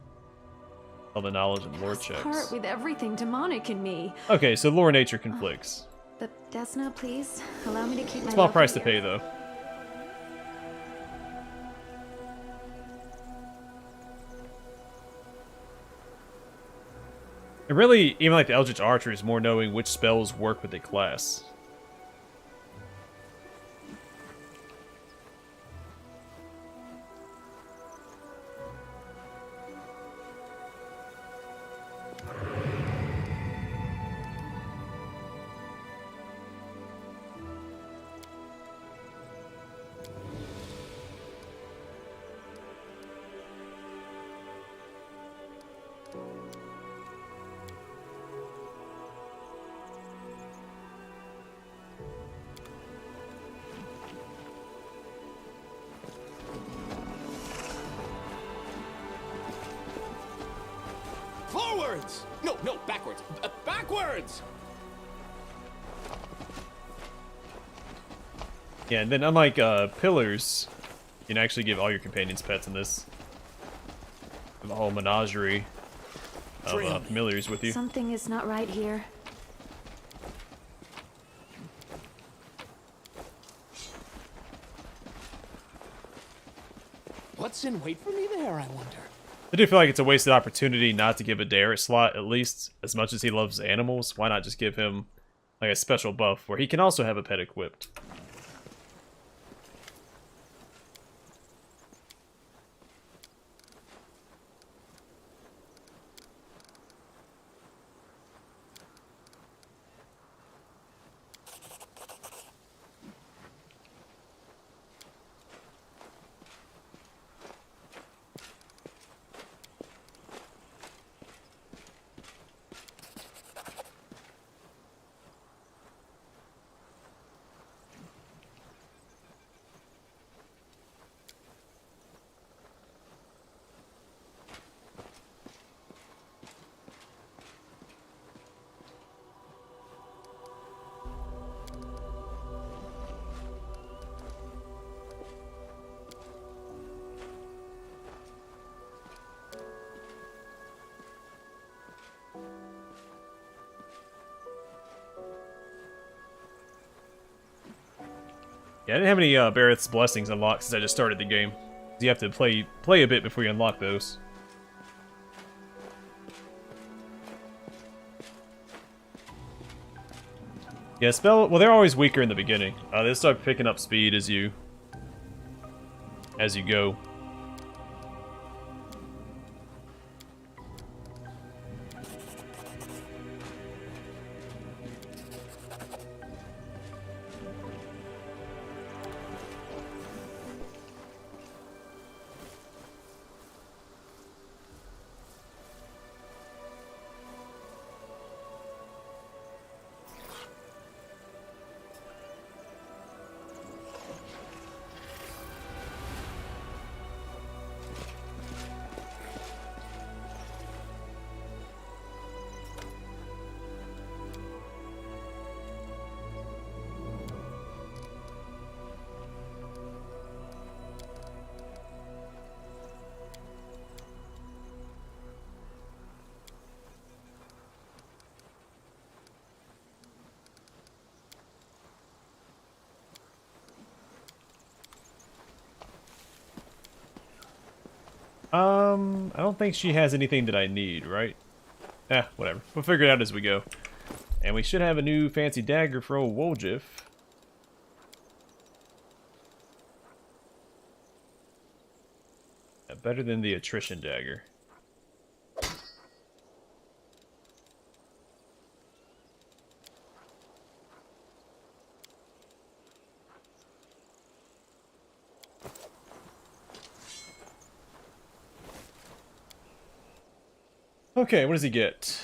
All the knowledge and lore checks. Part with everything demonic in me. Okay, so lore nature conflicts. But Desna, please allow me to keep my Small love for price to you. pay though. And really, even like the Eldritch Archer is more knowing which spells work with a class. Forwards! No, backwards. Backwards! Yeah, and then unlike Pillars, you can actually give all your companions pets in this. The whole menagerie of familiars with you. Something is not right here. What's in wait for me there, I wonder? I do feel like it's a wasted opportunity not to give a Dare a slot, at least. As much as he loves animals, why not just give him like a special buff where he can also have a pet equipped? Yeah, I didn't have any Barrett's Blessings unlocked since I just started the game. You have to play a bit before you unlock those. Yeah, spell. Well, they're always weaker in the beginning. They start picking up speed as you go. I don't think she has anything that I need, right? Whatever. We'll figure it out as we go. And we should have a new fancy dagger for old Woljif. Yeah, better than the attrition dagger. Okay, what does he get?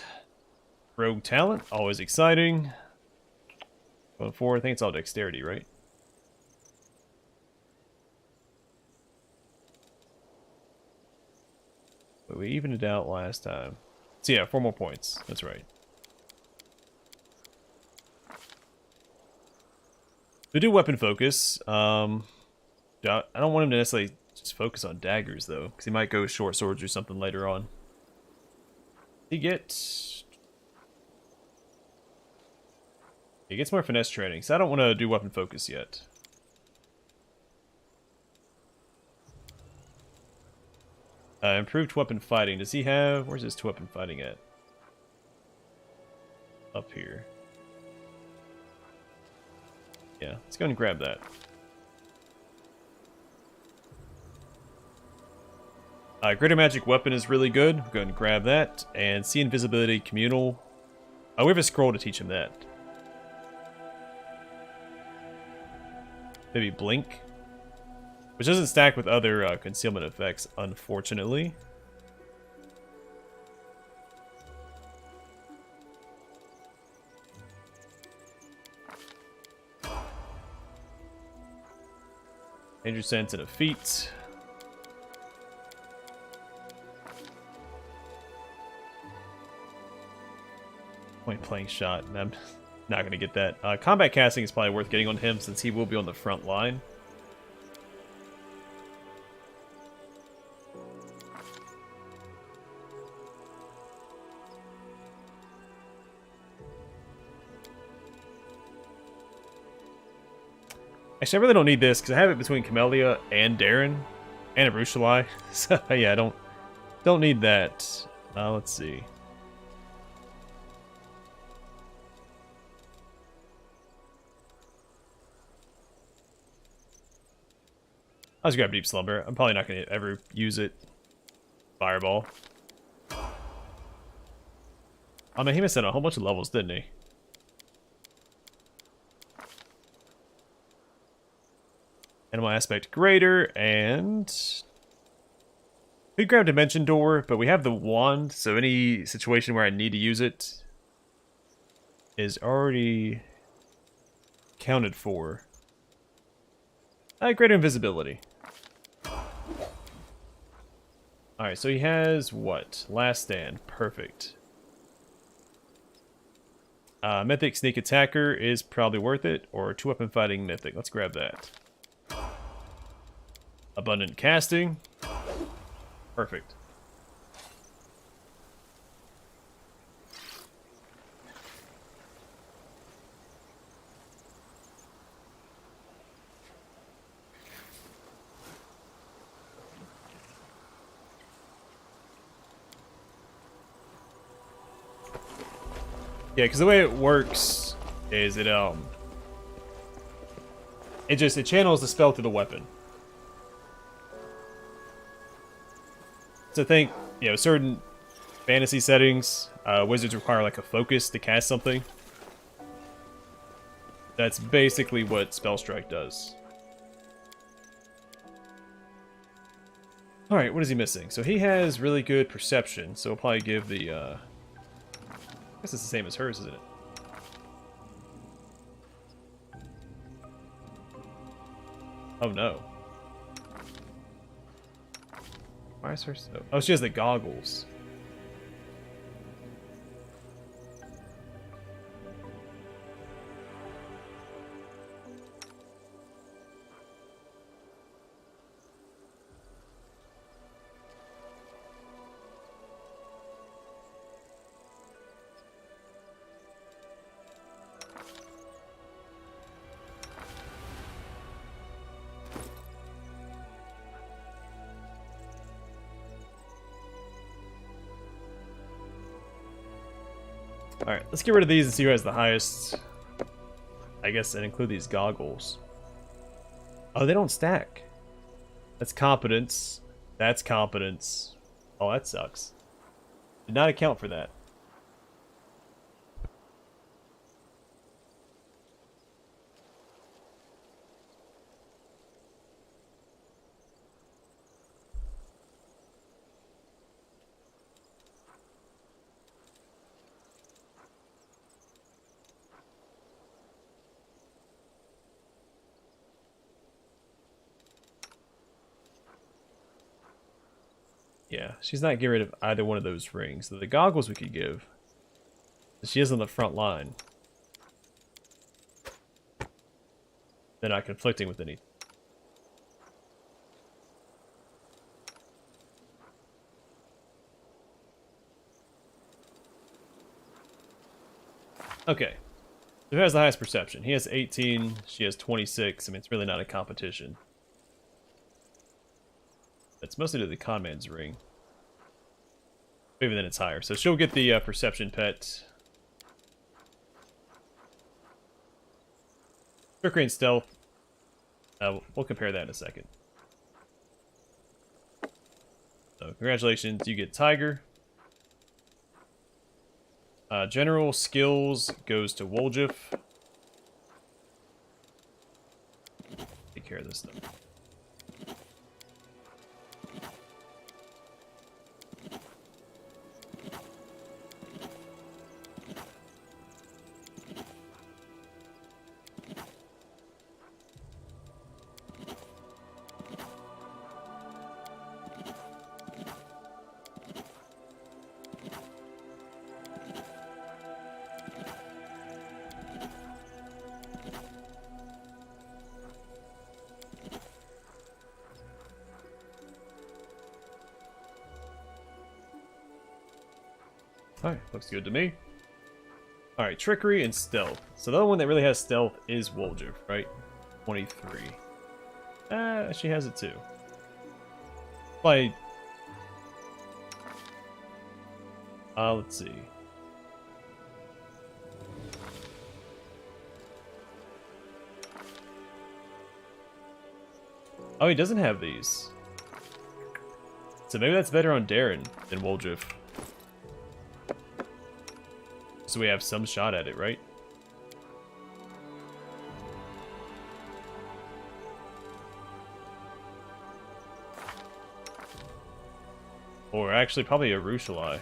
Rogue talent, always exciting. Going forward, I think it's all dexterity, right? But we evened it out last time. So yeah, 4 more points. That's right. We do weapon focus. I don't want him to necessarily just focus on daggers though, because he might go short swords or something later on. He gets more finesse training, so I don't want to do weapon focus yet. Improved weapon fighting. Does he have... Where's his weapon fighting at? Up here. Yeah, let's go and grab that. Greater magic weapon is really good. Go ahead and grab that. And see invisibility, communal. Oh, we have a scroll to teach him that. Maybe blink. Which doesn't stack with other concealment effects, unfortunately. Danger sense and a feat. Point playing shot. I'm not going to get that. Combat casting is probably worth getting on him since he will be on the front line. Actually, I really don't need this because I have it between Camellia and Darren and Arushali. So yeah, I don't need that. Let's see. I'll just grab Deep Slumber. I'm probably not going to ever use it. Fireball. I mean, he missed out on a whole bunch of levels, didn't he? Animal aspect greater, and... we grab Dimension Door, but we have the wand, so any situation where I need to use it is already counted for. Greater invisibility. Alright, so he has what? Last Stand. Perfect. Mythic Sneak Attacker is probably worth it, or 2-weapon fighting Mythic. Let's grab that. Abundant Casting. Perfect. Yeah, because the way it works is it channels the spell through the weapon. So think, you know, certain fantasy settings, wizards require like a focus to cast something. That's basically what Spell Strike does. Alright, what is he missing? So he has really good perception, so we'll probably give the, I guess it's the same as hers, isn't it? Oh no. Why is hers so... Oh, she has the goggles. Alright, let's get rid of these and see who has the highest. I guess, and include these goggles. Oh, they don't stack. That's competence. That's competence. Oh, that sucks. Did not account for that. Yeah, she's not getting rid of either one of those rings. So the goggles we could give. She is on the front line. They're not conflicting with anything. Okay. So who has the highest perception? He has 18, she has 26. I mean, it's really not a competition. It's mostly to the conman's ring. Maybe then it's higher. So she'll get the perception pet. Trickery and stealth. We'll compare that in a second. So congratulations, you get Tiger. General skills goes to Woljif. Take care of this stuff. Alright, looks good to me. Alright, trickery and stealth. So the only one that really has stealth is Woljif, right? 23. She has it too. Like, let's see. Oh, he doesn't have these. So maybe that's better on Darren than Woljif. So we have some shot at it, right? Or actually, probably a Rushalai.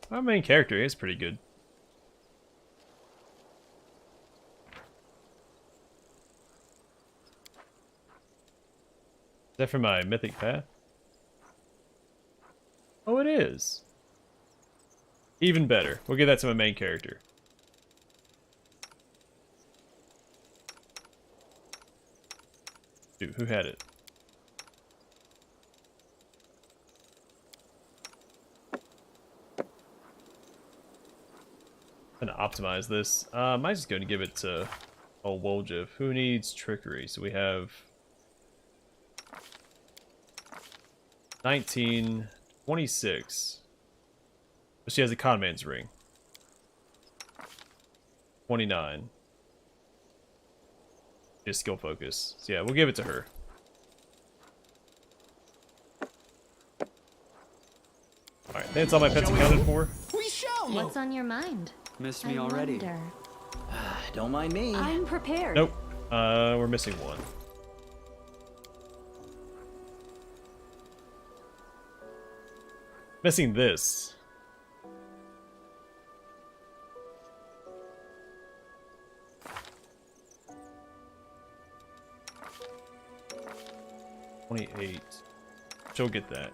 Our main character is pretty good. Is that for my Mythic Path? Oh, it is. Even better. We'll give that to my main character. Dude, who had it? I'm gonna optimize this. I might just go and give it to Oh, Woljif. Who needs trickery? So we have 19, 26. But she has a conman's ring. 29. Just skill focus. So yeah, we'll give it to her. Alright, that's all my pets accounted for. We shall know. What's on your mind? Missed me I already. wonder. Don't mind me. I'm prepared. Nope. We're missing one. Missing this. $28. She'll get that.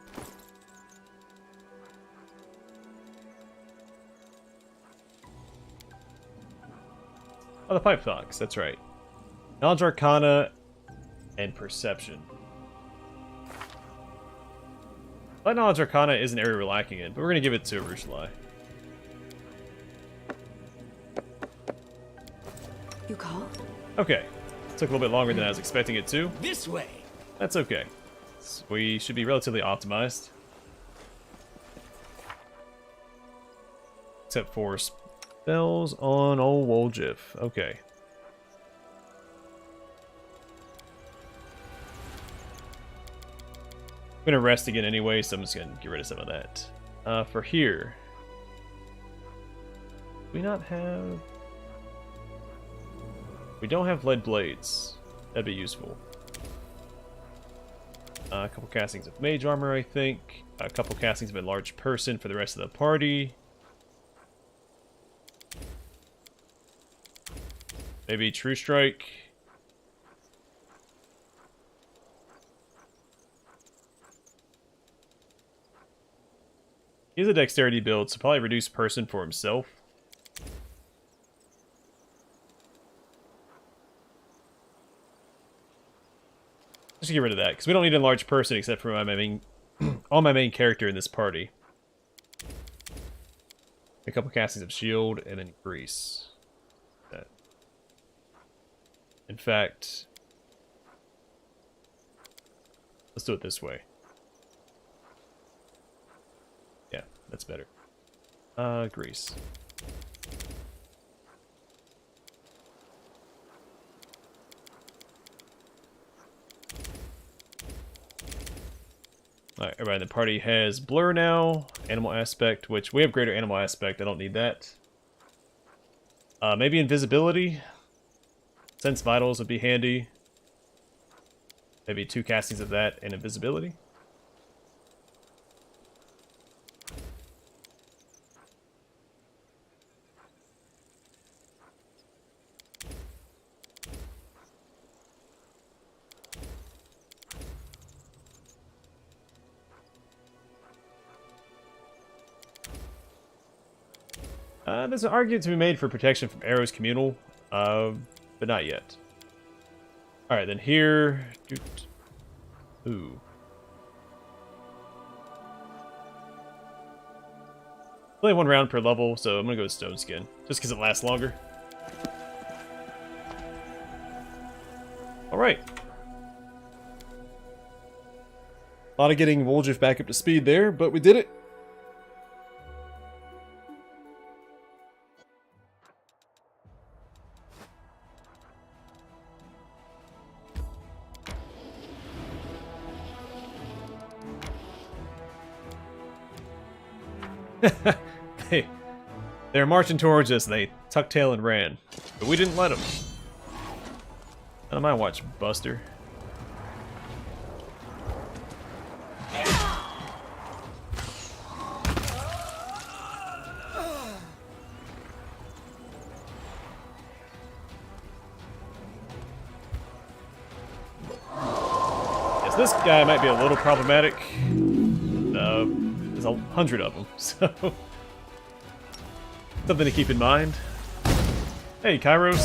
Oh, the Pipe Fox, that's right. Knowledge Arcana and Perception. But Knowledge Arcana is an area we're lacking in, but we're going to give it to Rushlai. You call? Okay. Took a little bit longer than I was expecting it to. This way. That's okay. We should be relatively optimized. Except for spells on old Woljif. Okay. I'm gonna rest again anyway, so I'm just gonna get rid of some of that. For here, do we not have? We don't have lead blades. That'd be useful. A couple castings of mage armor, I think. A couple castings of enlarged person for the rest of the party. Maybe True Strike. He's a dexterity build, so probably reduce person for himself. Just get rid of that, because we don't need a large person except for my main, on my main character in this party. A couple castings of shield, and then grease. That. In fact, let's do it this way. Yeah, that's better. Grease. Alright, everybody in the party has Blur now, Animal Aspect, which we have greater Animal Aspect, I don't need that. Maybe Invisibility. Sense Vitals would be handy. Maybe 2 castings of that and Invisibility. There's an argument to be made for protection from arrows communal, but not yet. Alright, then here... Ooh. Only 1 round per level, so I'm gonna go with Stone Skin, just because it lasts longer. Alright. A lot of getting Woljif back up to speed there, but we did it. They were marching towards us and they tucked tail and ran. But we didn't let them. None of my watch, Buster. Yes, this guy might be a little problematic. There's 100 of them, so... Something to keep in mind. Hey, Kairos.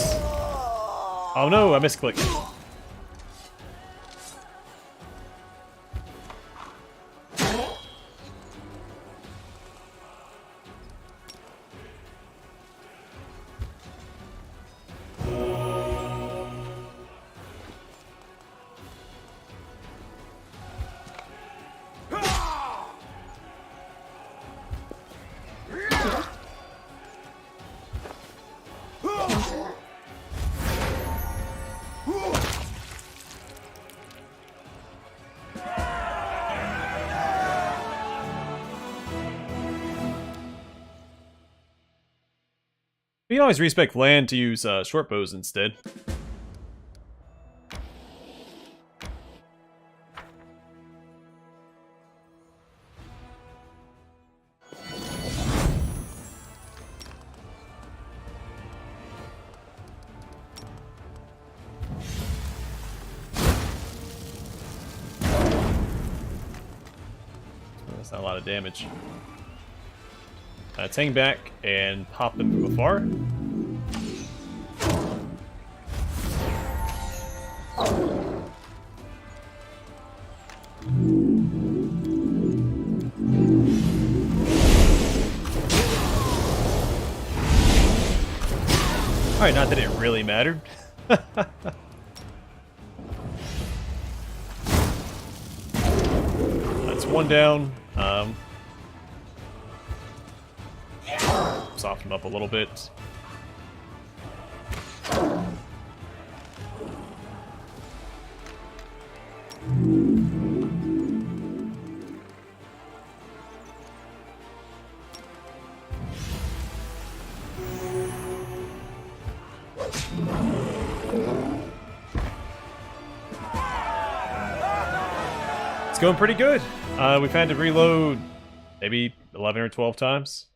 Oh no, I misclicked. We can always respec land to use short bows instead. That's not a lot of damage. Hang back and pop them from afar. Alright, not that it really mattered. That's one down. Soften them up a little bit. It's going pretty good. We've had to reload maybe 11 or 12 times.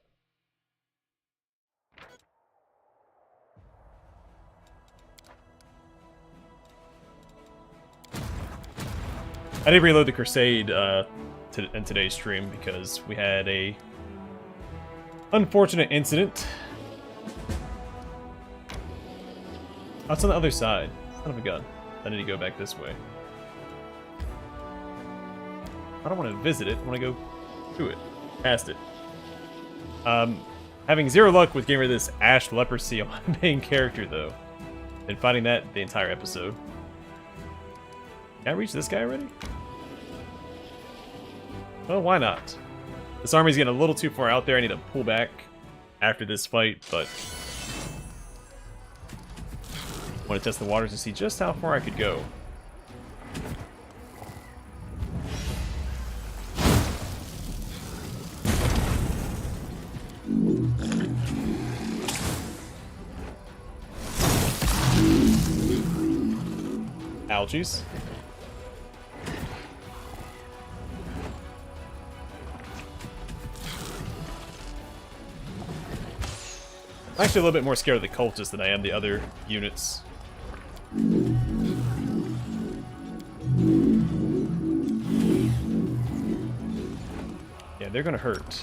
I did reload the Crusade in today's stream because we had a unfortunate incident. Oh, it's on the other side. Son of a gun. I need to go back this way. I don't want to visit it. I want to go to it. Past it. Having zero luck with getting rid of this ash leprosy on my main character, though. Been fighting that the entire episode. Can I reach this guy already? Well, why not? This army's getting a little too far out there. I need to pull back after this fight, but I want to test the waters to see just how far I could go. Ouchies. I'm actually a little bit more scared of the cultists than I am the other units. Yeah, they're gonna hurt.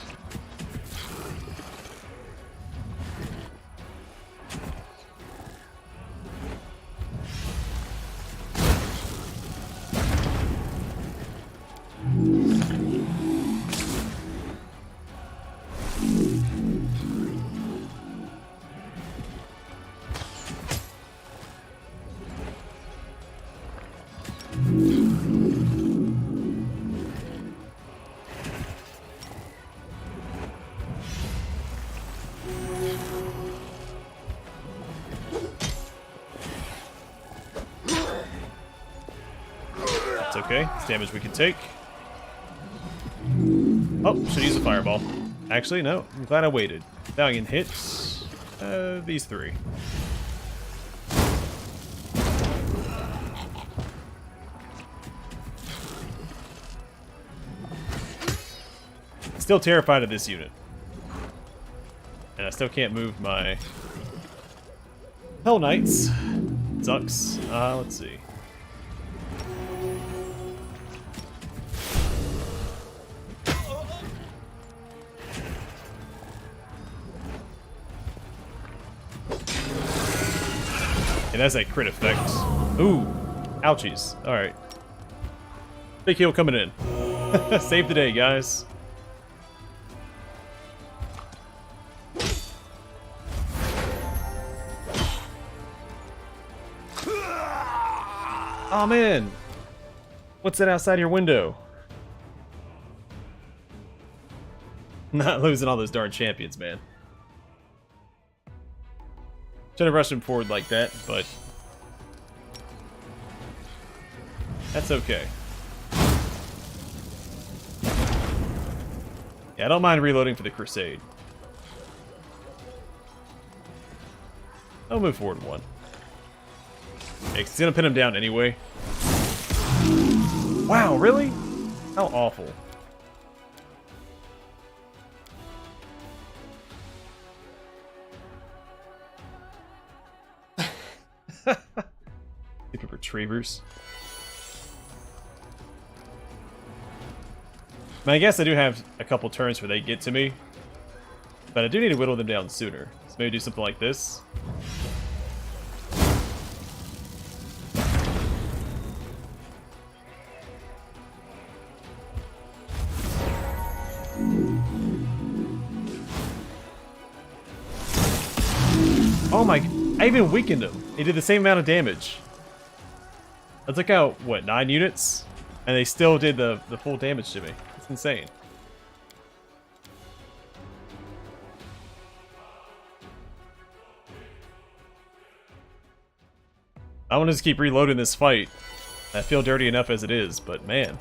Okay, it's damage we can take. Oh, should use a fireball. Actually, no. I'm glad I waited. Valiant hits. These three. Still terrified of this unit. And I still can't move my Hell Knights. Sucks. Let's see. It has that crit effect. Ooh. Ouchies. Alright. Big heal coming in. Save the day, guys. Oh man! What's that outside your window? Not losing all those darn champions, man. Should have rushed him forward like that, but that's okay. Yeah, I don't mind reloading for the Crusade. I'll move forward one. Yeah, 'cause he's gonna pin him down anyway. Wow, really? How awful. Stupid retrievers. I mean, I guess I do have a couple turns where they get to me, but I do need to whittle them down sooner. So maybe do something like this. Oh my, I even weakened him. He did the same amount of damage. I took out, what, 9 units? And they still did the full damage to me. It's insane. I want to just keep reloading this fight. I feel dirty enough as it is, but man.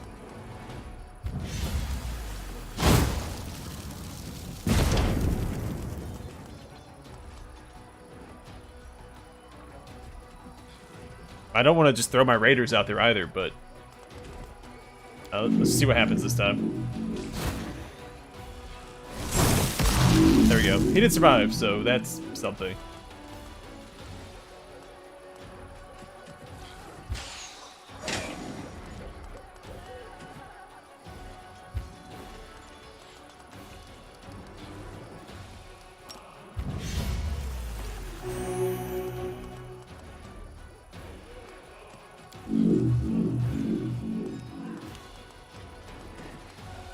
I don't want to just throw my raiders out there either, but let's see what happens this time. There we go. He did survive, so that's something.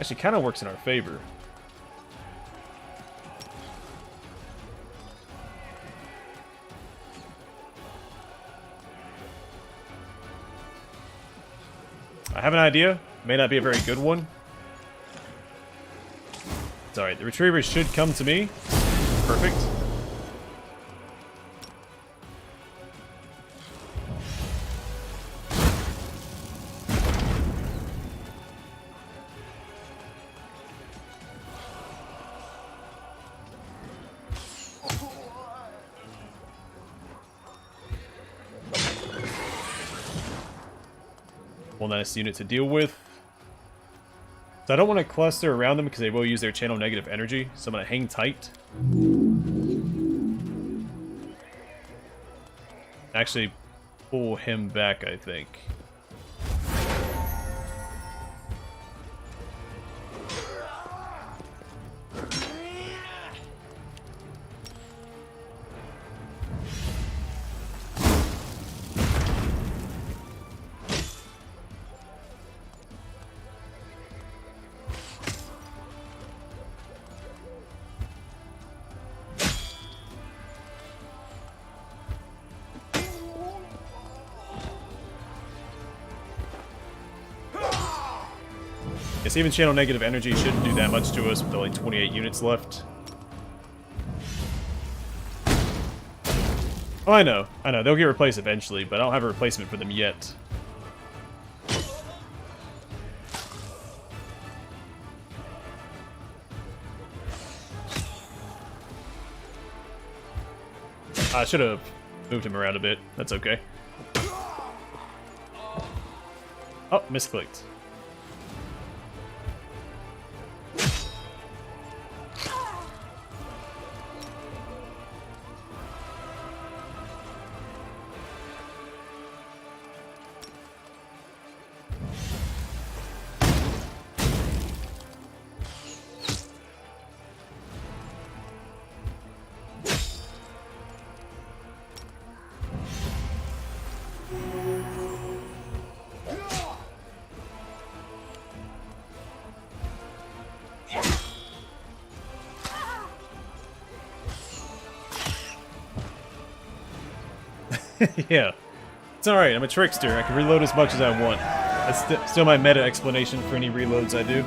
Actually, kind of works in our favor. I have an idea. May not be a very good one. It's alright. The retrievers should come to me. Perfect. One nice unit to deal with. So I don't want to cluster around them because they will use their channel negative energy. So I'm going to hang tight. Actually pull him back, I think. Yes, even channel negative energy shouldn't do that much to us with only 28 units left. Oh, I know. They'll get replaced eventually, but I don't have a replacement for them yet. I should have moved him around a bit. That's okay. Oh, misclicked. Yeah. It's alright, I'm a trickster. I can reload as much as I want. That's still my meta explanation for any reloads I do.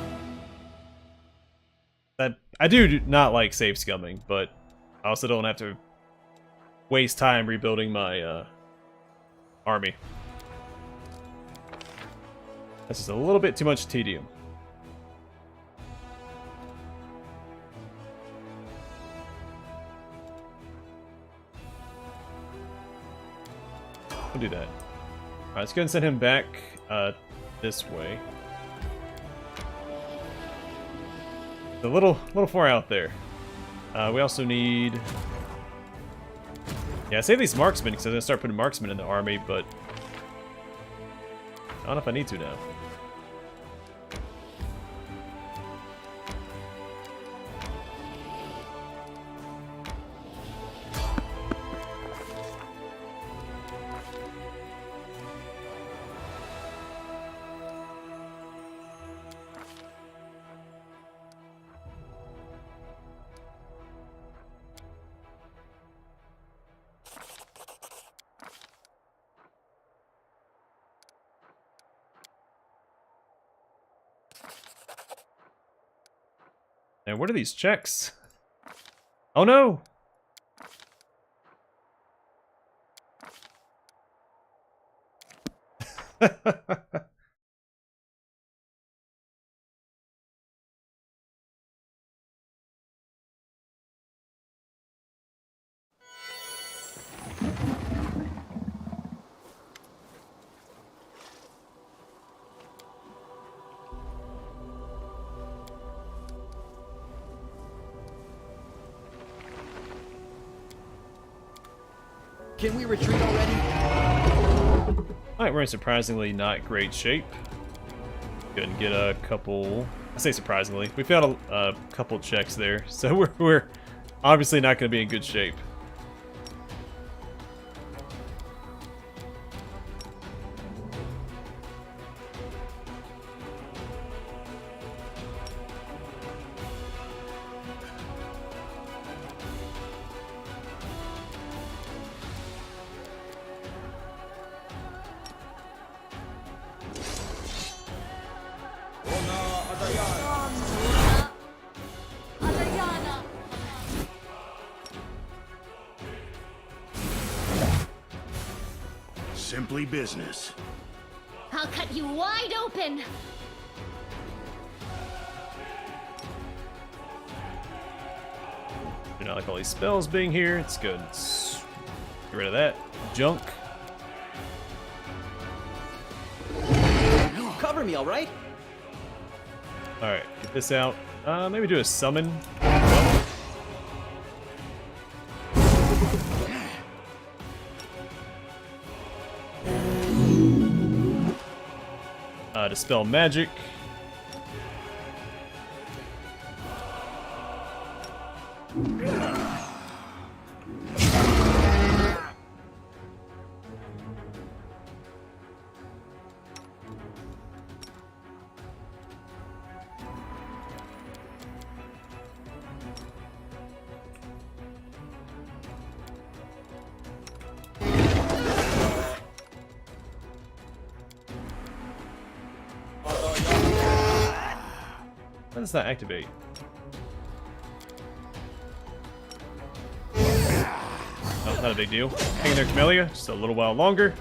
I do not like save scumming, but I also don't have to waste time rebuilding my army. That's just a little bit too much tedium. We'll do that. Alright, let's go ahead and send him back this way. A little far out there. We also need... Yeah, save these marksmen because I'm going to start putting marksmen in the army, but... I don't know if I need to now. And what are these checks? Oh no! Can we retreat already? Alright, we're in surprisingly not great shape. Go ahead and get a couple... I say surprisingly. We found a couple checks there, so we're obviously not going to be in good shape. Simply business. I'll cut you wide open. Do not like all these spells being here. It's good. Let's get rid of that junk. Cover me, all right? Alright, get this out. Maybe do a summon. Dispel magic. When does that activate? Oh, not a big deal. Hang in there, Camellia. Just a little while longer.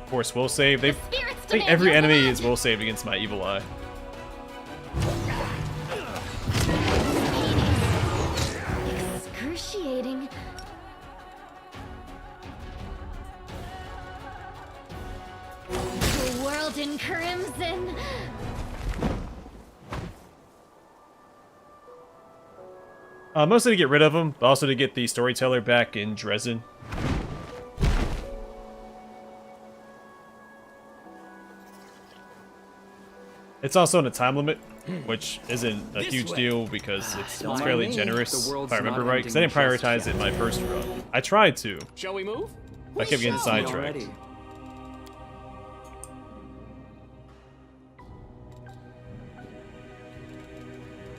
Of course, will save. I think every enemy is will saved against my evil eye. Excruciating. The world in crimson. Mostly to get rid of them, but also to get the storyteller back in Dresden. It's also in a time limit, which isn't a huge deal because it's fairly generous, if I remember right, because I didn't prioritize it in my first run. I tried to. Shall we move? I kept getting sidetracked.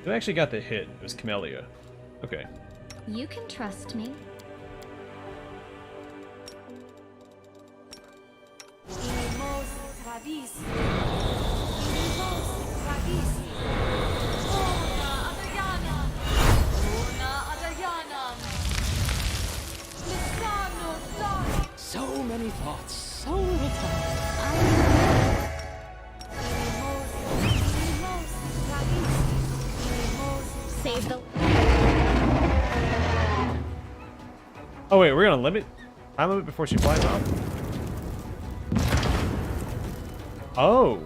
Who actually got the hit? It was Camellia. Okay. You can trust me. So many thoughts, so little time. Save the... Oh wait, we're gonna limit? time limit before she flies off? Oh.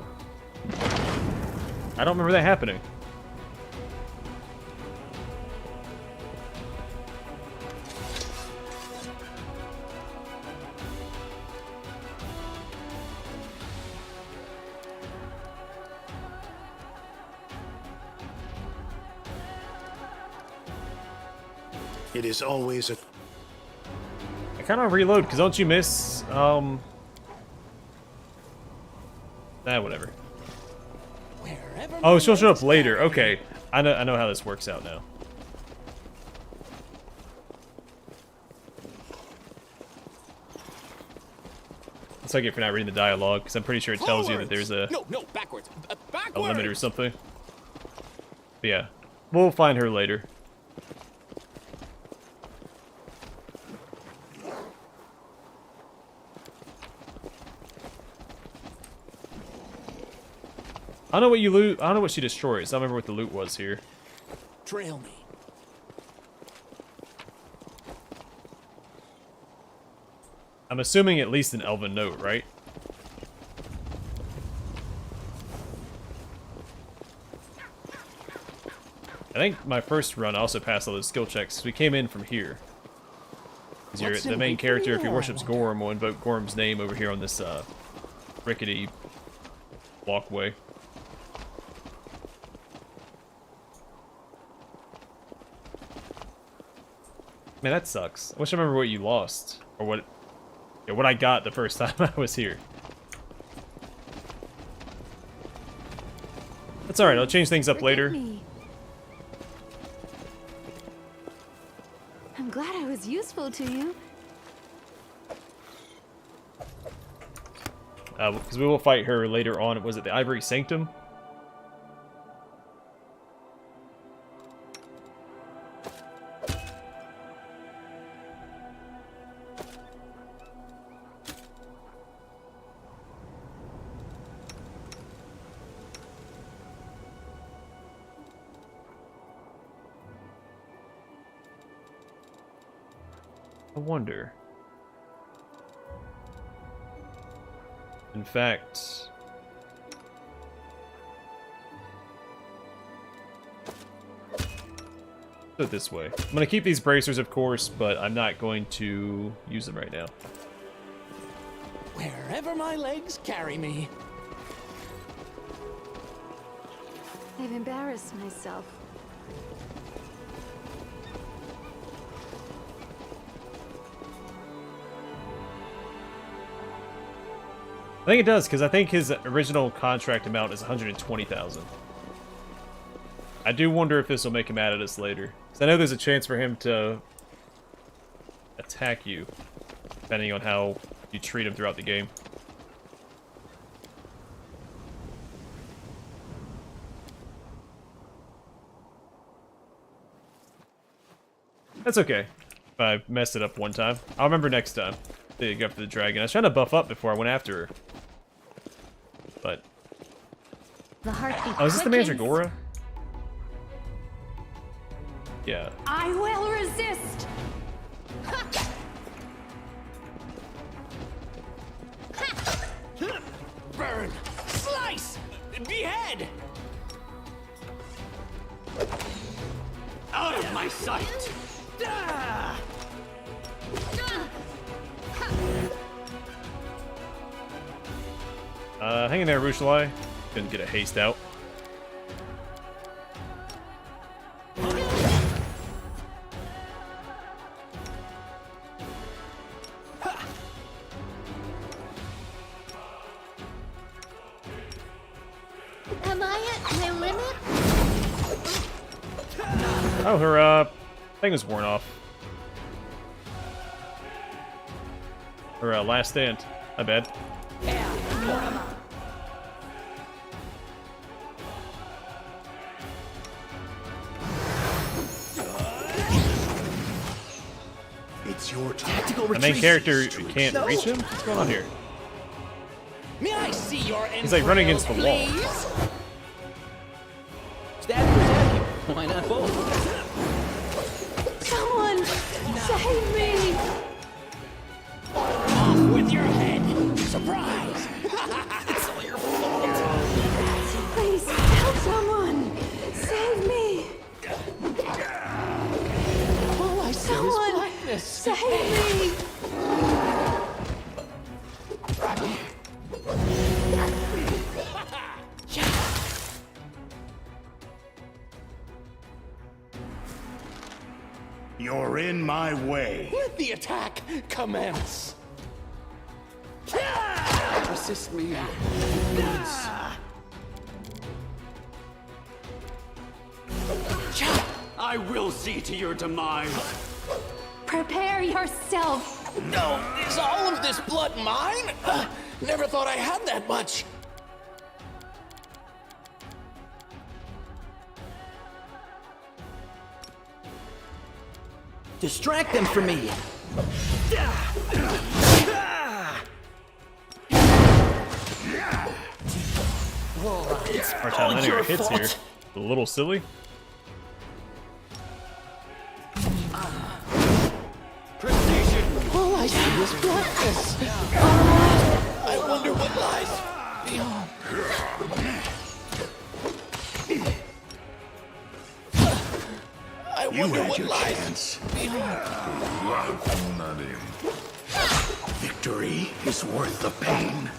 I don't remember that happening. It is always a... I kind of reload, because don't you miss, whatever. Wherever Oh, my she'll show up legs later. carry me. Okay. I know how this works out now. That's what I get for not reading the dialogue, because I'm pretty sure it tells you that there's a No, backwards. a Backwards. limit or something. But yeah, we'll find her later. I don't know what you loot. I don't know what she destroys. I don't remember what the loot was here. Trail me. I'm assuming at least an elven note, right? I think my first run I also passed all those skill checks. We came in from here. 'Cause you're What's the in main wait for character, me if he there, I worships wonder? Gorm, will invoke Gorm's name over here on this rickety walkway. Man, that sucks. I wish I remember what you lost. Or what I got the first time I was here. That's alright, I'll change things up Forgive later. me. I'm glad I was useful to you. Because we will fight her later on. Was it the Ivory Sanctum? I wonder. In fact, do it this way. I'm going to keep these bracers, of course, but I'm not going to use them right now. Wherever my legs carry me. I've embarrassed myself. I think it does, because I think his original contract amount is 120,000. I do wonder if this will make him mad at us later. Because I know there's a chance for him to attack you, depending on how you treat him throughout the game. That's okay. If I messed it up one time. I'll remember next time to go after the dragon. I was trying to buff up before I went after her. But... The heartbeat Oh, is this the quickens. Mandragora? Yeah. I will resist. Burn. Slice. Behead. Out of my sight. Ah! Hang in there, Rushalai. Couldn't get a haste out. Am I at my limit? Oh, her, thing was worn off. Her, last stand. I bet. It's your time. Tactical The main retreat. character can't reach him? What's going on here? May I see your He's like running against the wall. please? Stab or stab you. Why not both? Someone save me. You're in my way. Let the attack commence. Assist me. I will see to your demise. Prepare yourself. No, is all of this blood mine? Never thought I had that much. Distract them from me. Our time linear hits here. A little silly. All I see is blackness. I wonder what lies beyond. I wonder what lies beyond. Victory is worth the pain.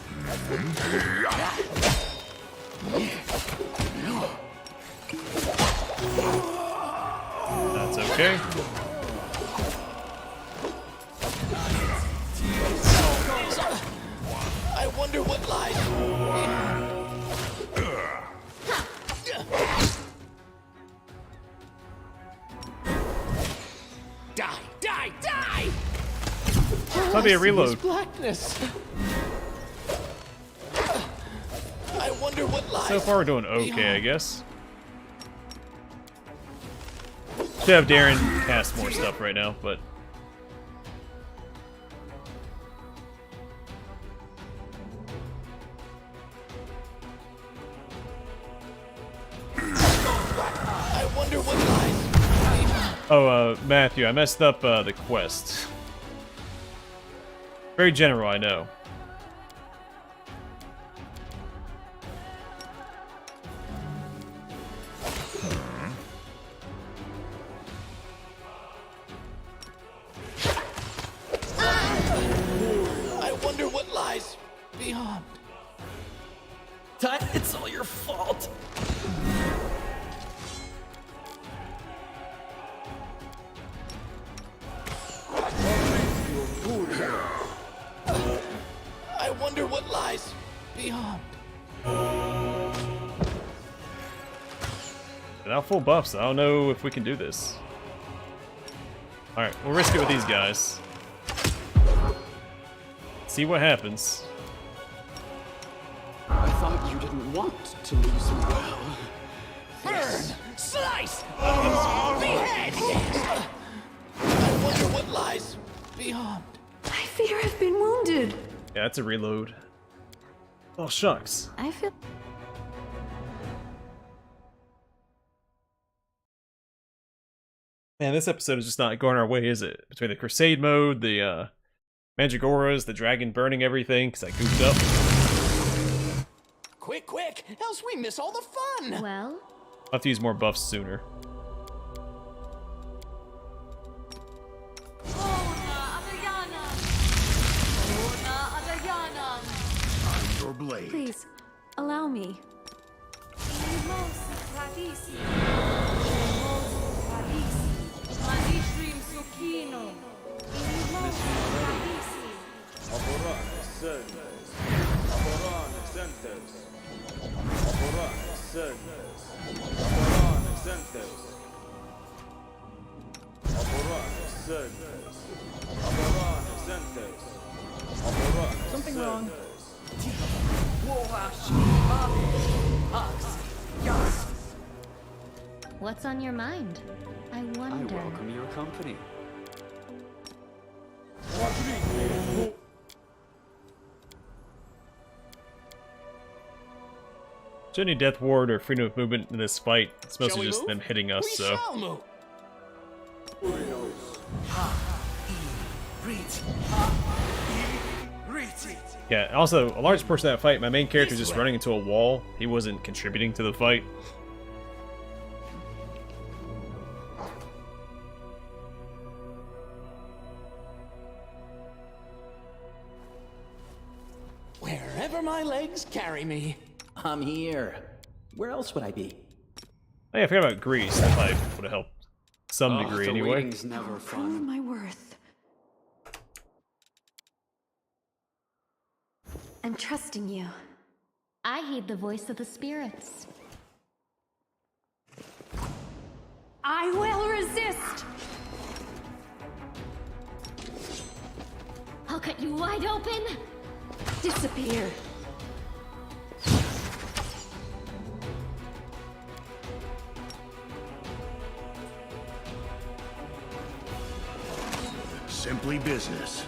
That's okay. I wonder what lies beyond. Die! Die! Die! Might be a reload. Blackness. I wonder what lies. So far, we're doing okay, I guess. Should have Darren cast more stuff right now, but I wonder what lies. oh, Matthew, I messed up the quest. Very general, I know. I wonder what lies beyond. Tut, it's all your fault. I wonder what lies beyond. Without full buffs, I don't know if we can do this. Alright, we'll risk it with these guys. See what happens. I thought you didn't want to lose well. Burn! Slice! Behead! I wonder what lies beyond. I fear I've been wounded. Yeah, that's a reload. Oh, shucks. I feel. Man, this episode is just not going our way, is it? Between the Crusade mode, the magic auras, the dragon burning everything, because I goofed up. Quick, quick! Else we miss all the fun! Well, I'll have to use more buffs sooner. Your blade. Please, allow me. Something wrong. what's on your mind? I I wonder. welcome your company. Is there any death ward or freedom of movement in this fight? It's Shall mostly we just move? them hitting us, We so. shall move. Yeah, also, a large portion of that fight, my main character was just running into a wall. He wasn't contributing to the fight. Wherever my legs carry me. I'm here. Where else would I be? Oh, yeah, I forgot about Greece. That probably would have helped some degree the anyway. waiting's never Prove fun. my worth. I'm trusting you. I heed the voice of the spirits. I will resist! I'll cut you wide open. Disappear. Simply business.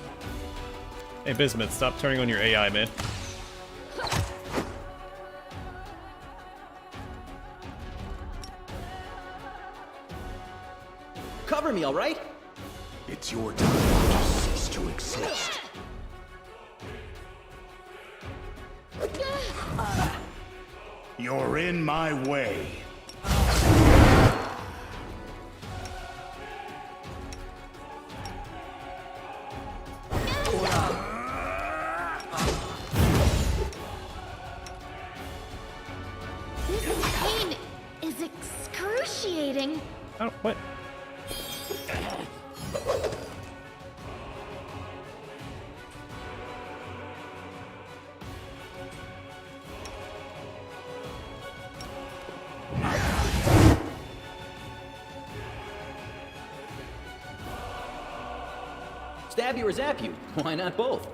Hey, Bismuth, stop turning on your AI, man. Cover me, all right? It's your time to cease to exist. You're in my way. This pain is excruciating. Oh, what? Stab you or zap you? Why not both?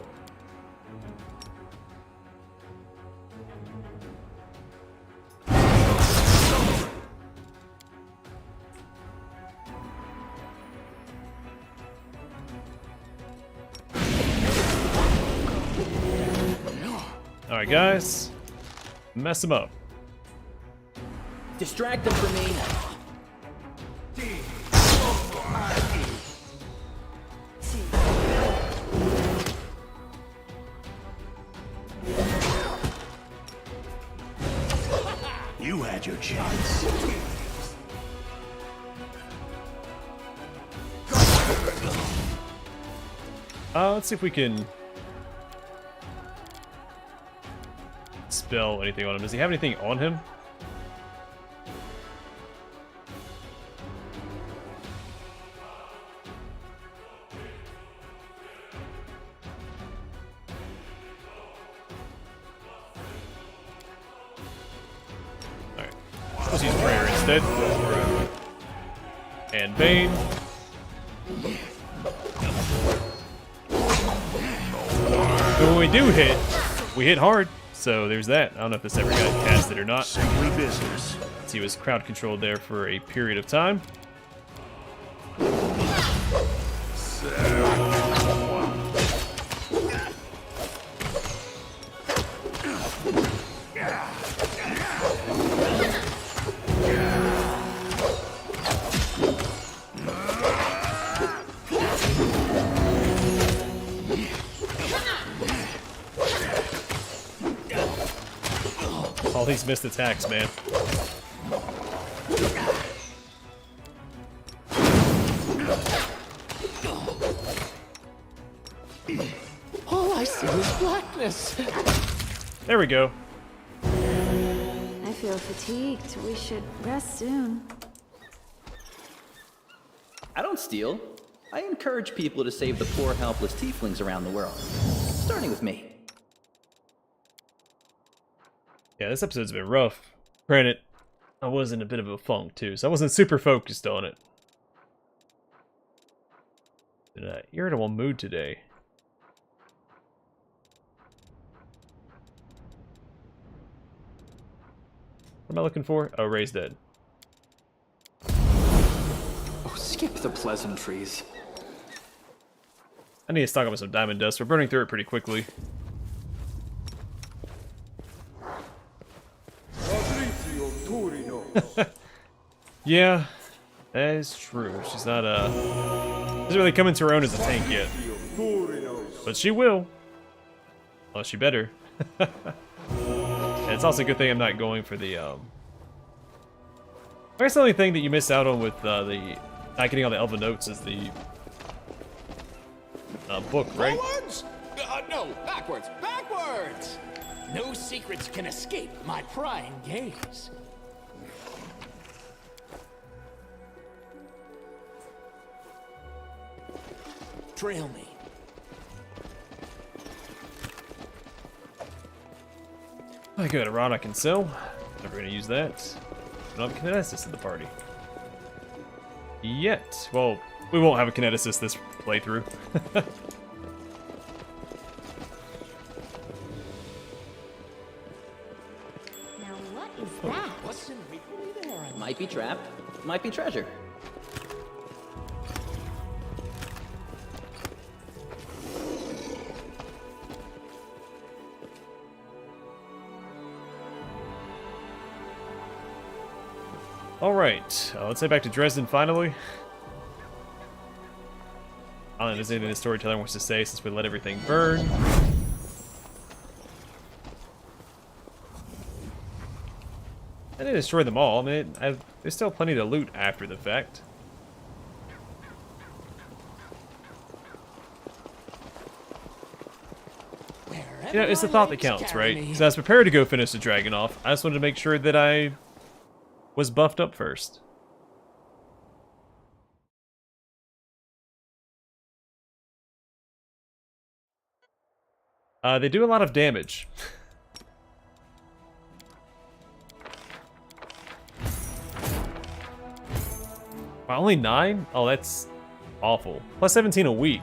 Alright, guys. Mess him up. Distract them from me. You had your chance. Let's see if we can spell anything on him. Does he have anything on him? Alright. Let's use Prayer instead. And Bane. But when we do hit, we hit hard. So there's that. I don't know if this ever got casted or not. Simply business. He was crowd controlled there for a period of time. All these missed attacks, man. All I see is blackness. There we go. I feel fatigued. We should rest soon. I don't steal. I encourage people to save the poor, helpless tieflings around the world. Starting with me. Yeah, this episode's been rough. Granted, I was in a bit of a funk too, so I wasn't super focused on it. In an irritable mood today. What am I looking for? Oh, Ray's dead. Oh, skip the pleasantries. I need to stock up on some diamond dust. We're burning through it pretty quickly. Yeah, that is true. She's not, doesn't really come into her own as a tank yet. But she will. Well, she better. And it's also a good thing I'm not going for the, I guess the only thing that you miss out on with, the not getting all the Elven notes is the, book, right? Forwards? No, backwards. Backwards! No secrets can escape my prying gaze. Trail me. I got a rod I can sell. Never gonna use that. I don't have a kineticist in the party. Yet. Well, we won't have a kineticist this playthrough. Now what is that? What's in Recruitment there? Might be trapped, might be treasure. Alright, let's head back to Dresden finally. I don't know if there's anything the storyteller wants to say since we let everything burn. I didn't destroy them all. I mean, there's still plenty to loot after the fact. You know, it's the thought that counts, right? So I was prepared to go finish the dragon off. I just wanted to make sure that I was buffed up first. They do a lot of damage. Wow, only 9? Oh, that's awful. Plus 17 a week.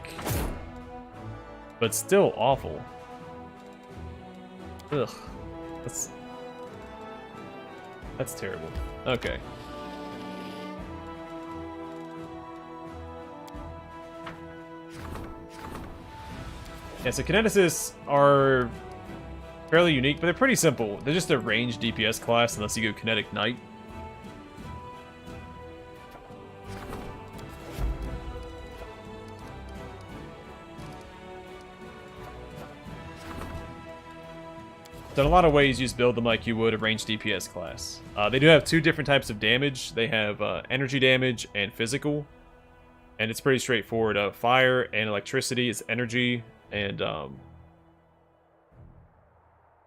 But still awful. Ugh. That's terrible. Okay. Yeah, so kineticists are fairly unique, but they're pretty simple. They're just a ranged DPS class unless you go Kinetic Knight. So in a lot of ways, you just build them like you would a ranged DPS class. They do have 2 different types of damage. They have energy damage and physical. And it's pretty straightforward. Fire and electricity is energy, and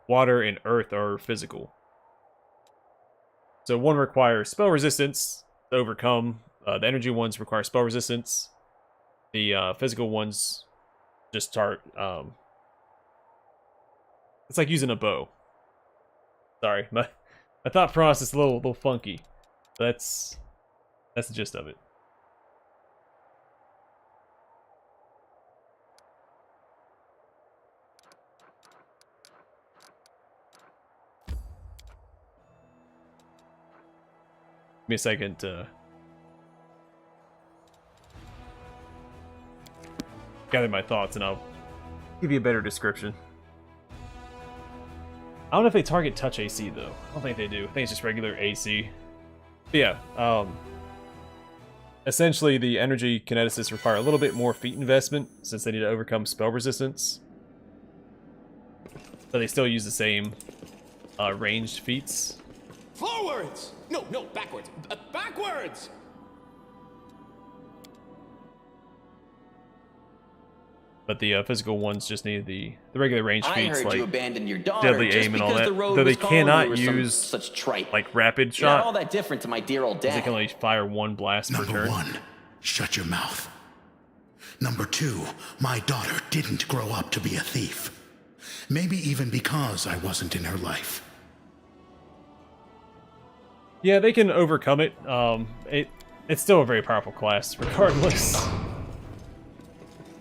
water and earth are physical. So one requires spell resistance to overcome. The energy ones require spell resistance. The physical ones just start... it's like using a bow. Sorry, my thought process is a little funky. That's the gist of it. Give me a second to gather my thoughts, and I'll give you a better description. I don't know if they target touch AC, though. I don't think they do. I think it's just regular AC. But yeah, essentially the energy kineticists require a little bit more feat investment, since they need to overcome spell resistance. But they still use the same ranged feats. Forwards! No, backwards. Backwards! But the physical ones just need the regular range feats, I heard like you abandoned your daughter deadly just aim and all because that. the road Though they was calling you cannot or use such tripe. like rapid You're not shot. all that different to my dear old They dad. can only fire 1 blast per Number turn. 1, shut your mouth. Number 2, my daughter didn't grow up to be a thief. Maybe even because I wasn't in her life. Yeah, they can overcome it. It's still a very powerful class, regardless.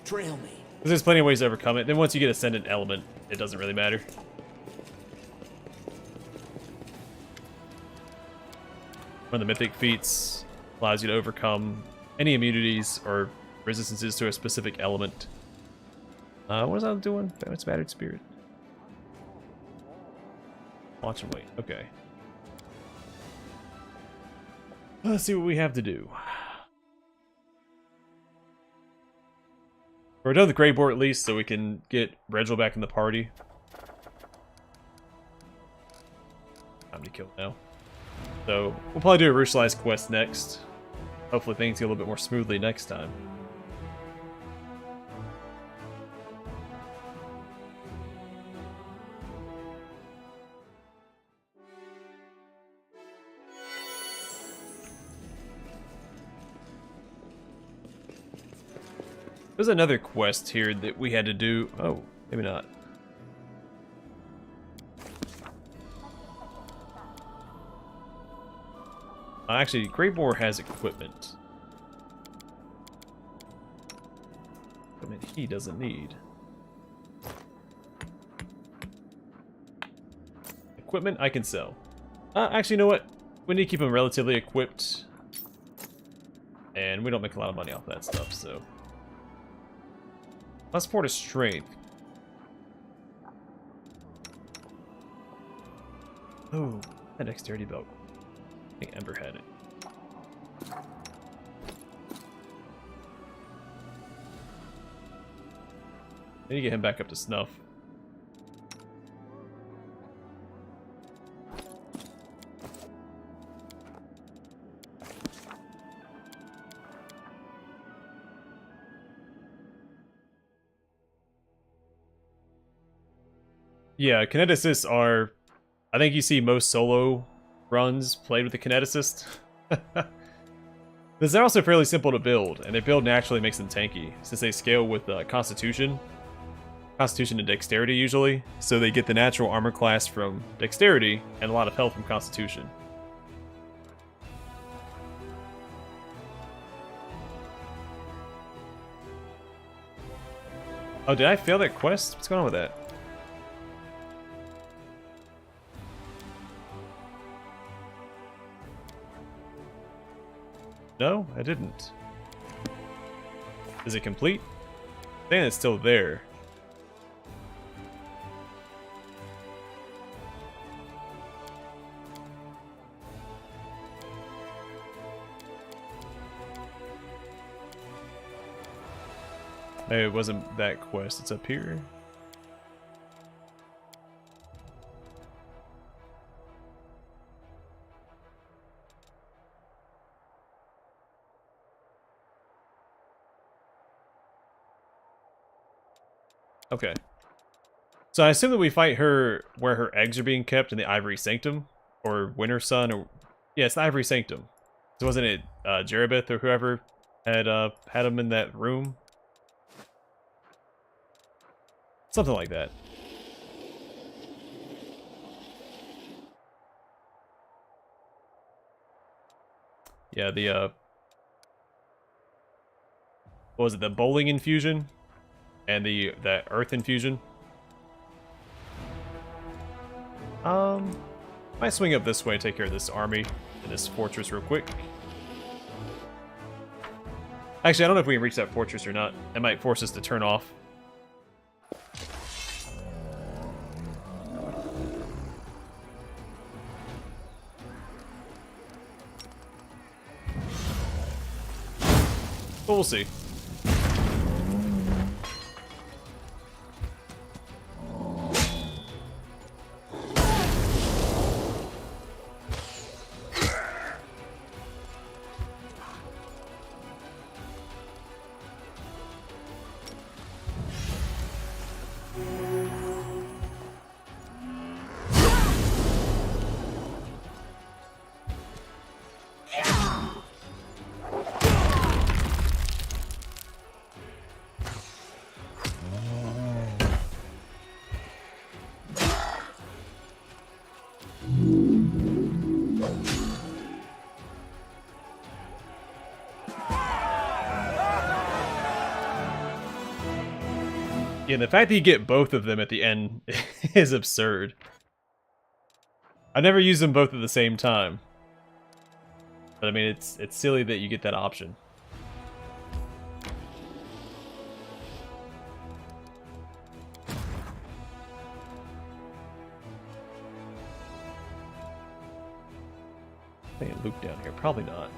Trail me. There's plenty of ways to overcome it. Then once you get Ascendant Element, it doesn't really matter. One of the Mythic feats allows you to overcome any immunities or resistances to a specific element. What was I doing? It's Battered Spirit. Watch and wait. Okay. Let's see what we have to do. We're done with the Greyboard at least, so we can get Regil back in the party. Time to kill now. So, we'll probably do a Rushli's quest next. Hopefully things go a little bit more smoothly next time. There's another quest here that we had to do. Oh, maybe not. Actually, Greyboar has equipment. Equipment he doesn't need. Equipment I can sell. Actually, you know what? We need to keep him relatively equipped. And we don't make a lot of money off that stuff, so. Let's support his strength. Oh, that dexterity belt. I think Ember had it. I need to get him back up to snuff. Yeah, kineticists are... I think you see most solo runs played with the kineticist. Because they're also fairly simple to build, and their build naturally makes them tanky, since they scale with Constitution. Constitution and Dexterity, usually. So they get the natural armor class from Dexterity, and a lot of health from Constitution. Oh, did I fail that quest? What's going on with that? No, I didn't. Is it complete? I think it's still there. Maybe it wasn't that quest. It's up here. Okay. So I assume that we fight her where her eggs are being kept in the Ivory Sanctum, or Winter Sun, or yeah, it's the Ivory Sanctum. So wasn't it Jerabeth or whoever had him in that room? Something like that. Yeah, the what was it? The bowling infusion and that earth infusion. Might swing up this way and take care of this army and this fortress real quick. Actually, I don't know if we can reach that fortress or not. It might force us to turn off. But we'll see. Yeah, the fact that you get both of them at the end is absurd. I never use them both at the same time. But I mean, it's silly that you get that option. I think it looped down here. Probably not.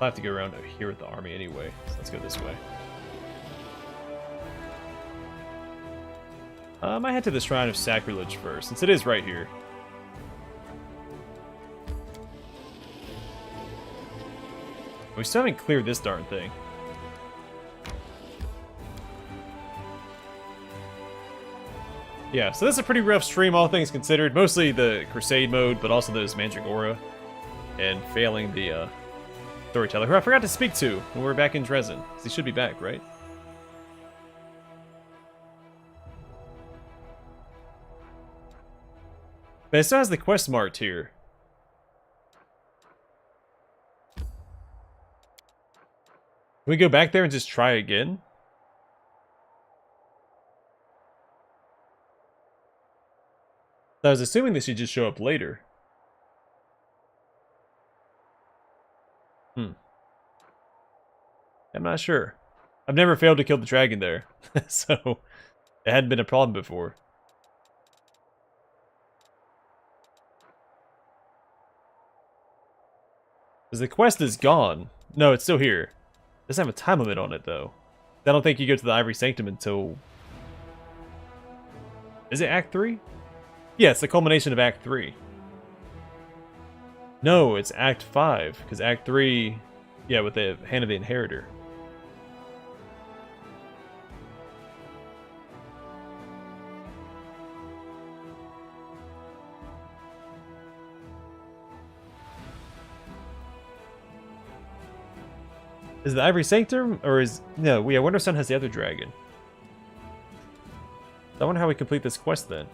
I'll have to go around here with the army anyway. So let's go this way. I might head to the Shrine of Sacrilege first, since it is right here. We still haven't cleared this darn thing. Yeah, so this is a pretty rough stream, all things considered. Mostly the Crusade mode, but also those Mandragora. And failing the storyteller, who I forgot to speak to when we were back in Dresden. He should be back, right? But it still has the quest marked here. Can we go back there and just try again? I was assuming this should just show up later. I'm not sure. I've never failed to kill the dragon there, so it hadn't been a problem before. Because the quest is gone. No, it's still here. It doesn't have a time limit on it, though. I don't think you go to the Ivory Sanctum until... Is it Act 3? Yeah, it's the culmination of Act 3. No, it's Act 5, because Act 3... Yeah, with the Hand of the Inheritor. Is the Ivory Sanctum, or is... No, yeah, Wintersun has the other dragon. I wonder how we complete this quest, then.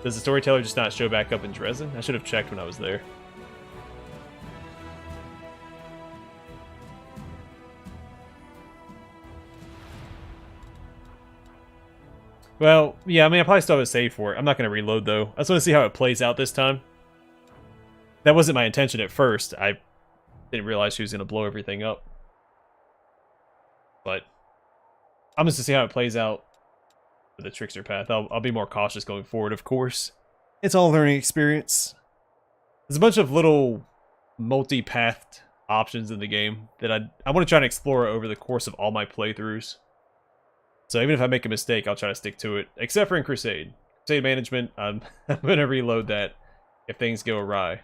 Does the storyteller just not show back up in Dresden? I should have checked when I was there. Well, yeah, I mean, I probably still have a save for it. I'm not going to reload, though. I just want to see how it plays out this time. That wasn't my intention at first. I didn't realize she was going to blow everything up. But I'm just to see how it plays out for the Trickster path. I'll be more cautious going forward, of course. It's all a learning experience. There's a bunch of little multi-pathed options in the game that I want to try and explore over the course of all my playthroughs. So even if I make a mistake, I'll try to stick to it. Except for in Crusade. Crusade management, I'm going to reload that if things go awry.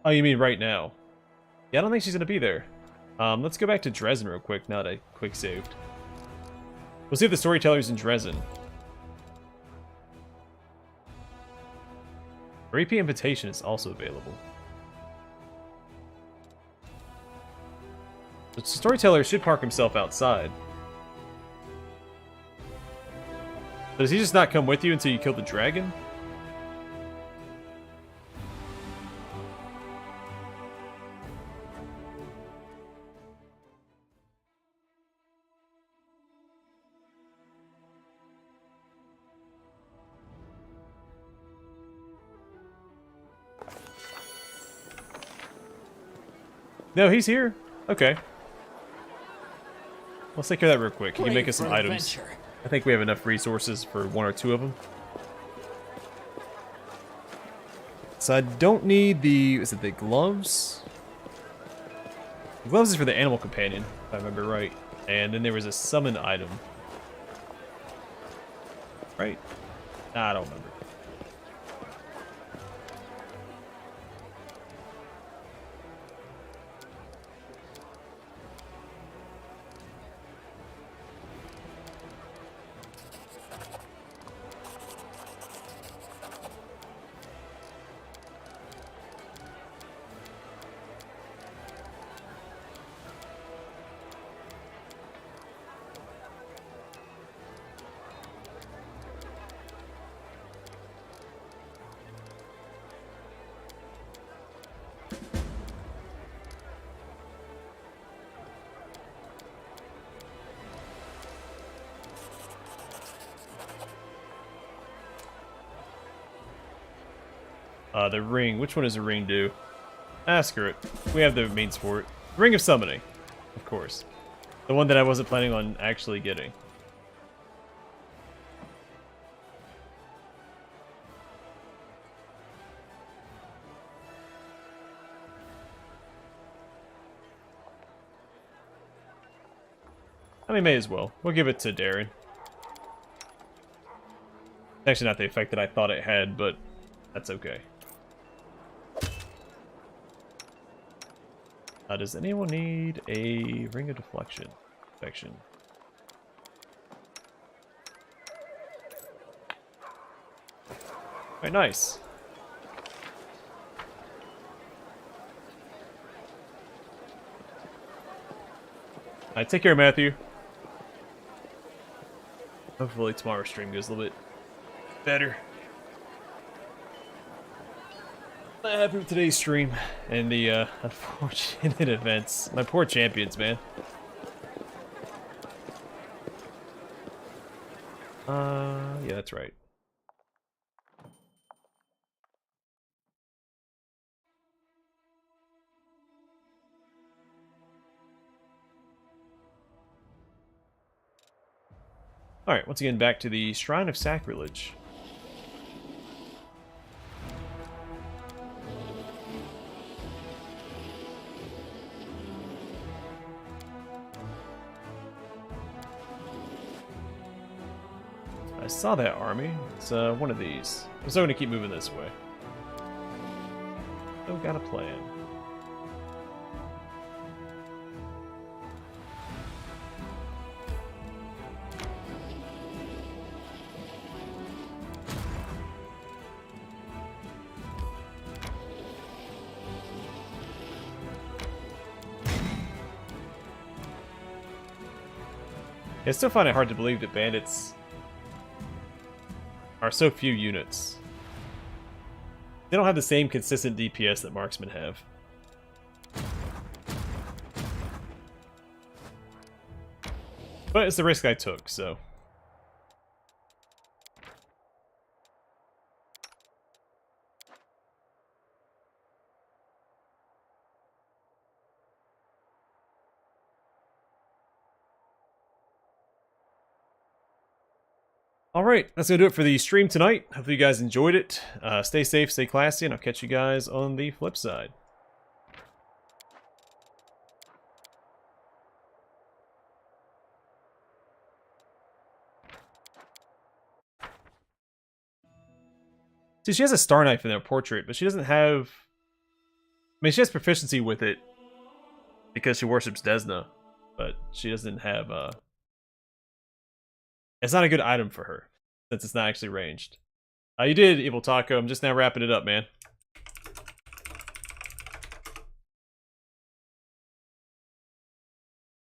Oh, you mean right now? Yeah, I don't think she's going to be there. Let's go back to Dresden real quick now that I quick saved. We'll see if the storyteller's in Dresden. Repeat Invitation is also available. The storyteller should park himself outside. Does he just not come with you until you kill the dragon? No, he's here. Okay. Let's take care of that real quick. Can you make us some items? I think we have enough resources for 1 or 2 of them. So I don't need the... Is it the gloves? The gloves is for the animal companion, if I remember right. And then there was a summon item. Right? Nah, I don't remember. The ring. Which one does the ring do? Ah, screw it. We have the means for it. Ring of Summoning, of course. The one that I wasn't planning on actually getting. I mean, may as well. We'll give it to Darren. It's actually not the effect that I thought it had, but that's okay. Does anyone need a Ring of Deflection? Deflection. Alright, nice. Alright, take care, Matthew. Hopefully tomorrow's stream goes a little bit better. Not happy with today's stream and the unfortunate events. My poor champions, man. Yeah, that's right. Alright, once again, back to the Shrine of Sacrilege. I saw that army. It's one of these. I'm still going to keep moving this way. Still got a plan. I still find it hard to believe that bandits are so few units. They don't have the same consistent DPS that marksmen have. But it's the risk I took, so. Alright, that's going to do it for the stream tonight. Hopefully you guys enjoyed it. Stay safe, stay classy, and I'll catch you guys on the flip side. See, she has a star knife in her portrait, but she doesn't have... I mean, she has proficiency with it because she worships Desna, but she doesn't have... It's not a good item for her, since it's not actually ranged. You did, Evil Taco. I'm just now wrapping it up, man.